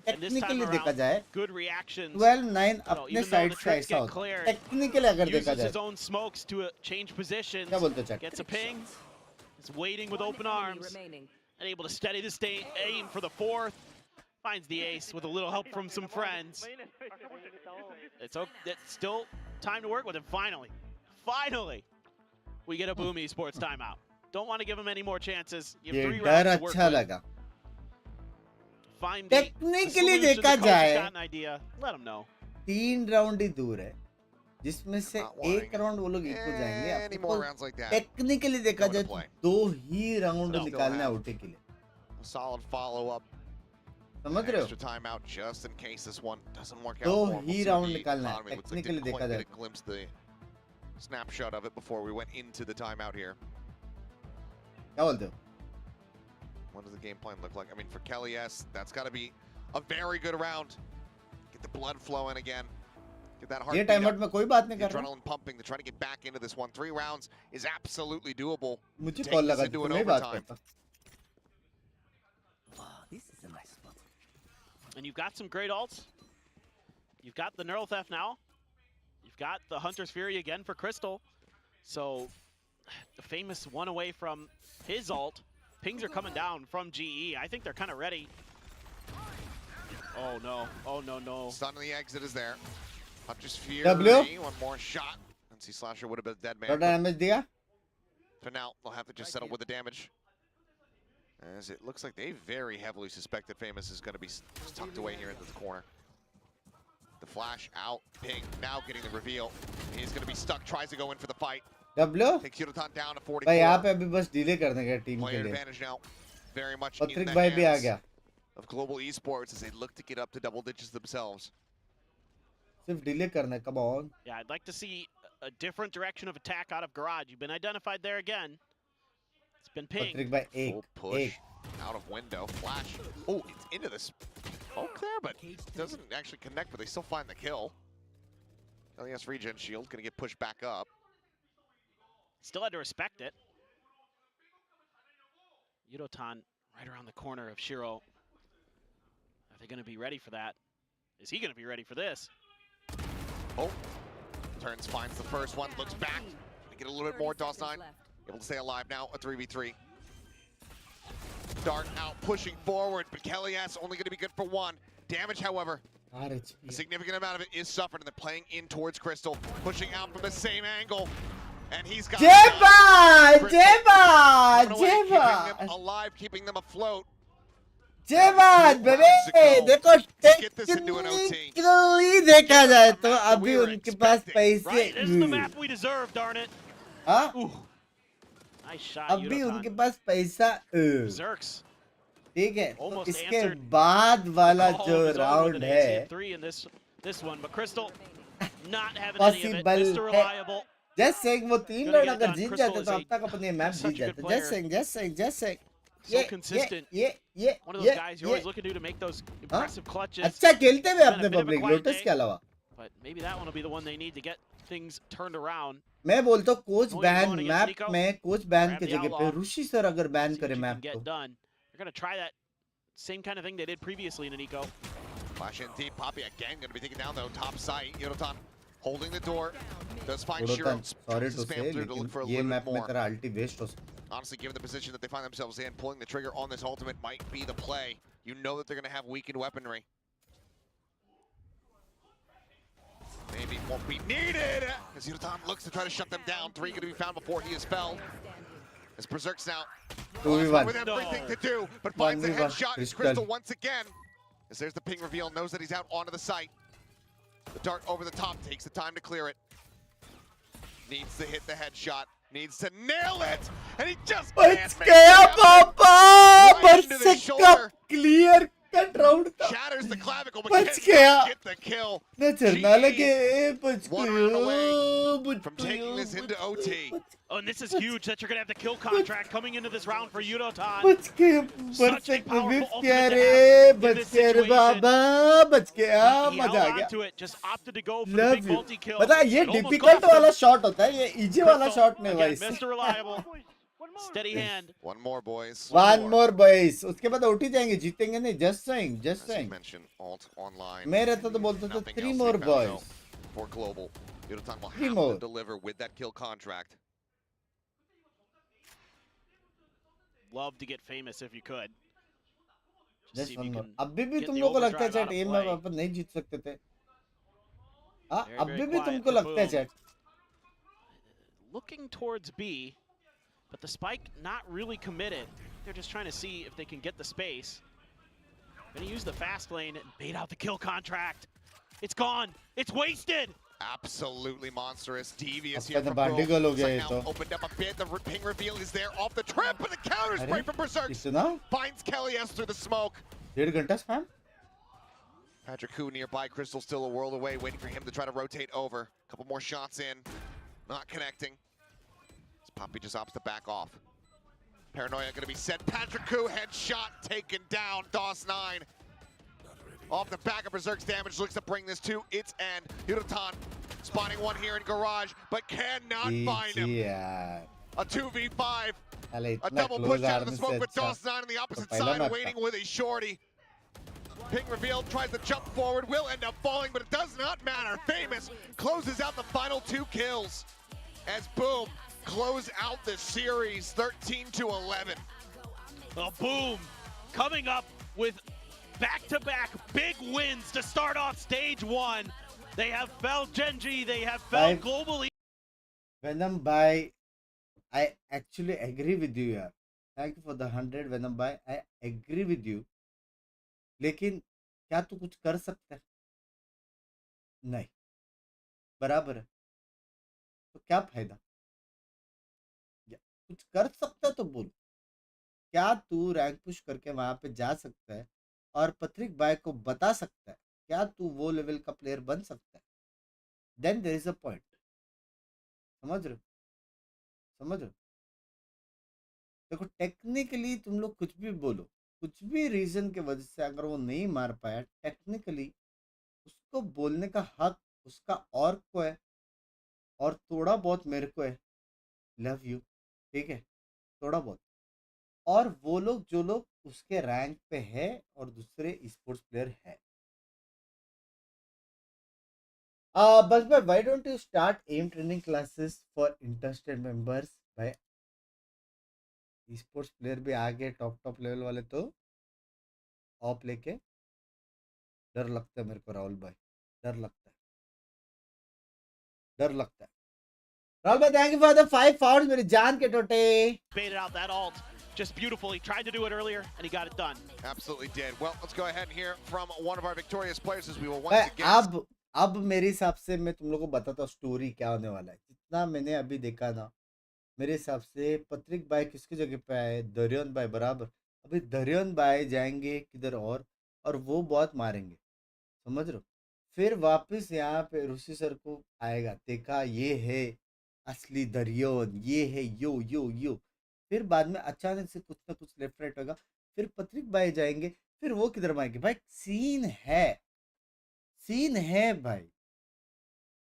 टेक्निकली देखा जाए 12-9 अपने साइड से ऐसा होता टेक्निकली अगर देखा जाए क्या बोलते chat Gets a ping. Is waiting with open arms. And able to steady the state, aim for the fourth. Finds the ace with a little help from some friends. It's still time to work with him. Finally, we get a Boom Esports timeout. Don't want to give him any more chances. You have 3 rounds to work with. Find the solution. The coach has got an idea. Let him know. 3 round ही दूर है जिसमें से एक round वो लोग eco जाएंगे technically देखा जाए 2 ही राउंड निकालने आउटे के लिए solid follow up समझ रहे हो extra timeout just in case this one doesn't work out 2 he round निकालना है टेक्निकली देखा जाए glimpse the snapshot of it before we went into the timeout here. क्या बोलते हो What does the game plan look like? I mean, for Kelly S, that's got to be a very good round. Get the blood flowing again. Get that heart. ये timeout में कोई बात नहीं कर रहा adrenaline pumping to try to get back into this one. 3 rounds is absolutely doable. मुझे call लगा तू नहीं बात करता This is a nice spot. And you've got some great ults. You've got the Neural Theft now. You've got the Hunter's Fury again for Crystal. So, the Famous one away from his ult. Pings are coming down from GE. I think they're kind of ready. Oh no. Oh no. Stun on the exit is there. Hunter's Fury. W. One more shot. MC-Slasher would have been a dead man. थोड़ा damage दिया For now, they'll have to just settle with the damage. As it looks like they very heavily suspect that Famous is going to be tucked away here into the corner. The flash out, ping, now getting the reveal. He's going to be stuck, tries to go in for the fight. W Takes Yudotan down to 44. भाई यहाँ पे अभी बस delay कर देंगे team के Player लिए advantage now, very much in पत्रिक the भाई भी आ hands गया of Global Esports as they look to get up to double digits themselves. सिर्फ डिले करना है come on Yeah, I'd like to see a different direction of attack out of Garage. You've been identified there again. It's been pinged. पत्रिक भाई Full push out of window, flash. Oh, it's into this poke there, but doesn't actually connect, but they still find the kill. LES regen shield gonna get pushed back up. Still had to respect it. Yudotan right around the corner of Shiro. Are they going to be ready for that? Is he going to be ready for this? Oh, turns, finds the first one, looks back. Get a little bit more. DOS9 able to stay alive now. A 3v3. Dart out, pushing forward, but Kelly S only going to be good for 1. Damage, however, A significant amount of it is suffered, and they're playing in towards Crystal, pushing out from the same angle. And he's got keeping them alive, keeping them afloat. जेबाद बेबे देखो technically देखा जाए तो अभी उनके पास पैसे अभी उनके पास पैसा ठीक है तो इसके बाद वाला जो राउंड है पॉसिबल है जैसे वो 3 राउंड अगर जीत जाते तो अब तक अपने मैच जीत जाते जैसे So consistent. One of those guys you're always looking to make those impressive clutches. अच्छा खेलते हुए अपने पब्लिक लोटस के अलावा. But maybe that one will be the one they need to get things turned around. मैं बोलता हूँ coach ban map में कोच बैन के जगह पे ऋषि सर अगर बैन करे मैप को. They're going to try that same kind of thing they did previously in Nico. Flash in deep. Poppy again going to be taken down though. Top side. Yodotan holding the door. Does find Shiro. Sorry to say, लेकिन ये map में तेरा अल्टी waste हो सकता. Honestly, given the position that they find themselves in, pulling the trigger on this ultimate might be the play. You know that they're going to have weakened weaponry. Maybe won't be needed, as Yodotan looks to try to shut them down. 3 going to be found before he is felled. As Berserk's now with everything to do, but finds a headshot. Is Crystal once again. As there's the ping reveal, knows that he's out onto the site. The dart over the top takes the time to clear it. Needs to hit the headshot. Needs to nail it, and he just can't make it. Right into the shoulder. Clear cut round. Shatters the clavicle, but can't get the kill. One round away from taking this into OT. Oh, and this is huge that you're going to have the kill contract coming into this round for Yodotan. Such a powerful ultimate he held on to it, just opted to go for the big multi-kill. पता है ये difficult वाला shot होता है, ये easy वाला shot नहीं भाई. Mr. Reliable. Steady hand. One more, boys. One more, boys. उसके बाद उठी जाएंगे, जीतेंगे नहीं. Just saying, just saying. Alt online. मैं रहता तो बोलता था 3 more, boys. For global, Yodotan will have to deliver with that kill contract. Love to get famous if you could. Just one more. अभी भी तुम लोगों को लगता है चैट एम में अपन नहीं जीत सकते थे? हाँ, अभी भी तुमको लगता है chat? Looking towards B, but the spike not really committed. They're just trying to see if they can get the space. Gonna use the fast lane and bait out the kill contract. It's gone. It's wasted. Absolutely monstrous, devious here from Bro. Now opened up a bit. The ping reveal is there off the trip, but the counter spray from Berserk finds Kelly S through the smoke. 1.5 घंटा spam. Patrick Hu nearby. Crystal still a world away, waiting for him to try to rotate over. Couple more shots in, not connecting. Poppy just opts to back off. Paranoia going to be set. Patrick Hu headshot taken down. DOS9 off the back of Berserk's damage looks to bring this to its end. Yodotan spotting one here in garage, but cannot find him. A 2v5. A double push out of the smoke with DOS9 on the opposite side, waiting with a shorty. Ping revealed, tries to jump forward, will end up falling, but it does not matter. Famous closes out the final 2 kills as Boom close out the series 13-11. Well, Boom coming up with back-to-back big wins to start off stage 1. They have felled Genji, they have felled globally. Venom by, I actually agree with you here. Thank you for the 100 Venom by. I agree with you. लेकिन क्या तू कुछ कर सकता है? नहीं. बराबर है. तो क्या फायदा? कुछ कर सकता है तो बोल. क्या तू रैंक पुश करके वहां पे जा सकता है और पत्रिक बाय को बता सकता है? क्या तू वो लेवल का प्लेयर बन सकता है? Then there is a point. समझ रहे हो? देखो टेक्निकली तुम लोग कुछ भी बोलो, कुछ भी रीजन के वजह से अगर वो नहीं मार पाया, टेक्निकली उसको बोलने का हक उसका और को है और थोड़ा बहुत मेरे को है. लव यू, ठीक है, थोड़ा बहुत. और वो लोग जो लोग उसके रैंक पे है और दूसरे स्पोर्ट्स प्लेयर है. बस भाई, why don't you start M training classes for interested members? भाई स्पोर्ट्स प्लेयर भी आ गए टॉप लेवल वाले, तो ऑप लेके डर लगता है मेरे को राहुल भाई, डर लगता है, डर लगता है। राहुल भाई thank you for the 5 pounds मेरी जान के टोटे। Baited out that ult just beautiful. He tried to do it earlier and he got it done. Absolutely did. Well, let's go ahead and hear from one of our victorious players as we will once again. अब मेरे हिसाब से मैं तुम लोगों को बताता हूँ स्टोरी क्या होने वाला है। जितना मैंने अभी देखा ना, मेरे हिसाब से पत्रिक भाई किसकी जगह पे आए, दरियन भाई बराबर। अभी दरियन भाई जाएंगे किधर और वो बहुत मारेंगे, समझ रहे हो। फिर वापस यहाँ पे ऋषि सर को आएगा, देखा ये है असली दरियन, ये है यो यो यो। फिर बाद में अचानक से कुछ ना कुछ लेफ्ट राइट होगा, फिर पत्रिक भाई जाएंगे, फिर वो किधर मारेंगे भाई। सीन है भाई।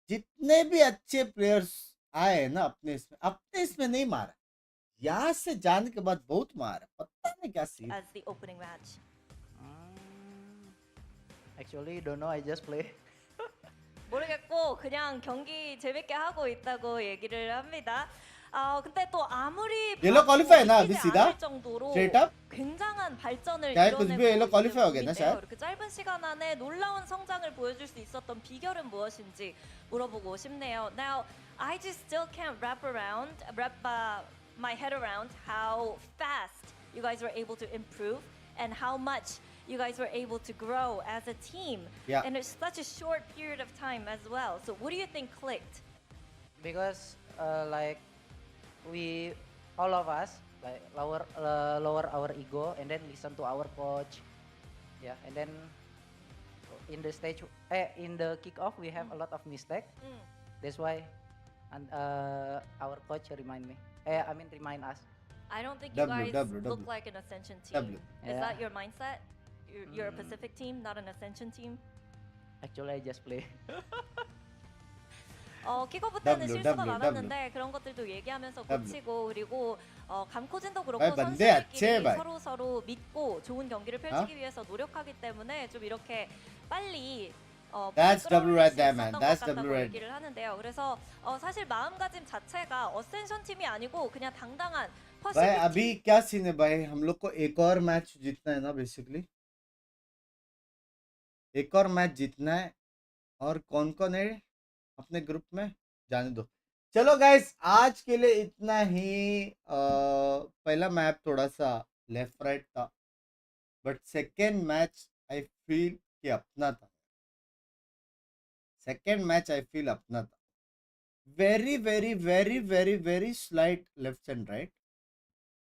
जितने भी अच्छे प्लेयर्स आए ना अपने इसमें नहीं मारा, यहाँ से जाने के बाद बहुत मारा, पता नहीं क्या scene. As the opening match. Actually, don't know. I just play. 모르겠고 그냥 경기 재밌게 하고 있다고 얘기를 합니다. 근데 또 아무리 ये लोग क्वालिफाई है ना अभी 믿지 सीधा 않을 정도로 स्ट्रेट अप। 굉장한 발전을 क्या कुछ भी ये लोग 이뤄내고 क्वालिफाई हो गए 있는 ना शायद। 중인데요. 이렇게 짧은 시간 안에 놀라운 성장을 보여줄 수 있었던 비결은 무엇인지 물어보고 싶네요. Now, I just still can't wrap my head around how fast you guys were able to improve and how much you guys were able to grow as a team. Yeah. And it's such a short period of time as well. So what do you think clicked? Because like we all of us like lower our ego and then listen to our coach. Yeah, and then in the in the kickoff we have a lot of mistake. That's why our coach remind us. I don't think you guys W. look like an Ascension team. Is Yeah. that your mindset? You're a Pacific team, not an Ascension team? Actually, I just play. 킥오프 때는 W, 실수가 W, 많았는데 그런 것들도 얘기하면서 W. 고치고 그리고 감코진도 그렇고 भाई बंदे अच्छे हैं 선수들끼리 भाई। 서로 믿고 좋은 경기를 펼치기 위해서 노력하기 때문에 좀 이렇게 빨리 That's W right there, 끌어올릴 수 man. 있었던 That's 것 같다고 W right. 얘기를 하는데요. 그래서 사실 마음가짐 자체가 어센션 팀이 아니고 그냥 당당한 भाई 퍼시픽 अभी क्या scene है भाई, हम लोग को एक और मैच जीतना है ना बेसिकली, एक और मैच जीतना है। और कौन कौन है अपने ग्रुप में जाने दो। चलो गाइस आज के लिए इतना ही। पहला मैप थोड़ा सा लेफ्ट राइट था, but second match I feel कि अपना था। सेकेंड मैच आई फील अपना था। Very very very very very slight left and right,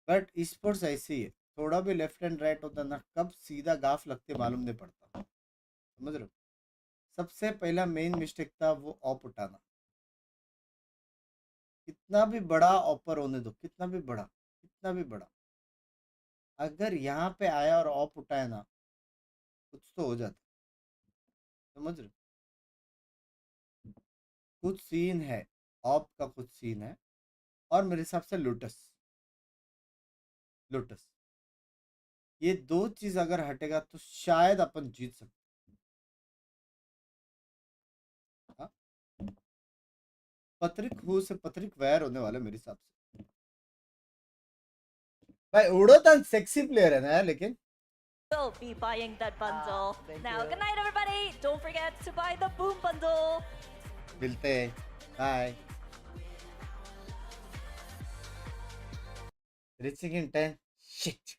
but sports ऐसी है, थोड़ा भी लेफ्ट एंड राइट होता ना कब सीधा गाफ लगते मालूम नहीं पड़ता, समझ रहे हो। सबसे पहला मेन मिस्टेक था वो ऑप उठाना। कितना भी बड़ा ऑपर होने दो, कितना भी बड़ा, अगर यहाँ पे आया और ऑप उठाया ना कुछ तो हो जाता, समझ रहे हो। कुछ सीन है, ऑप का कुछ सीन है। और मेरे हिसाब से लोटस ये दो चीज अगर हटेगा तो शायद अपन जीत सकते। पत्रिक हु से पत्रिक वैर होने वाले मेरे हिसाब से। भाई उड़ोतन सेक्सी प्लेयर है ना यार, लेकिन will be buying that bundle. Thank Now, you. good night, everybody. Don't forget to buy the Boom bundle. मिलते हैं, बाय। Reaching in 10 shit।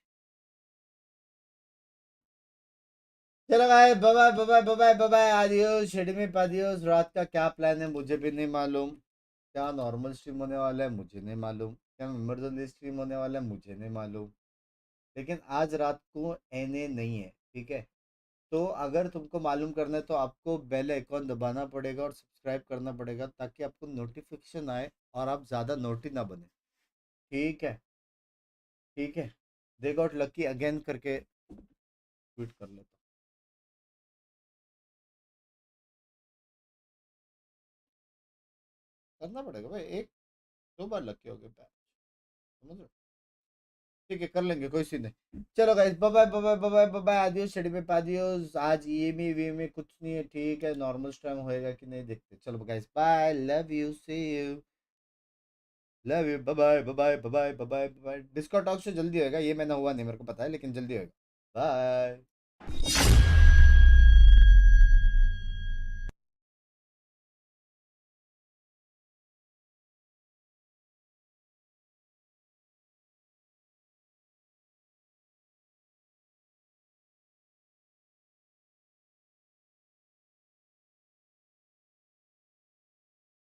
चलो भाई बाय आदियोस, शेडमी पादियोस। रात का क्या प्लान है मुझे भी नहीं मालूम, क्या नॉर्मल स्ट्रीम होने वाला है मुझे नहीं मालूम, क्या इमरजेंसी स्ट्रीम होने वाला है मुझे नहीं मालूम, लेकिन आज रात को एनए नहीं है, ठीक है। तो अगर तुमको मालूम करना है तो आपको बेल आइकॉन दबाना पड़ेगा और सब्सक्राइब करना पड़ेगा ताकि आपको नोटिफिकेशन आए और आप ज़्यादा नोटी ना बने, ठीक है। दे गॉट लकी अगेन करके ट्वीट कर लेता। करना पड़ेगा भाई, एक दो बार लकी हो गए पैर, समझ रहे हो। ठीक है कर लेंगे, कोई सी नहीं। चलो गाइस बाय आदियोस, शेडी में पादियोस। आज ये में कुछ नहीं है, ठीक है। नॉर्मल स्ट्रीम होएगा कि नहीं देखते। चलो guys bye, love you, see you, love you, bye. Discord talk से जल्दी होएगा, ये मैंने हुआ नहीं मेरे को पता है, लेकिन जल्दी होएगा। बाय।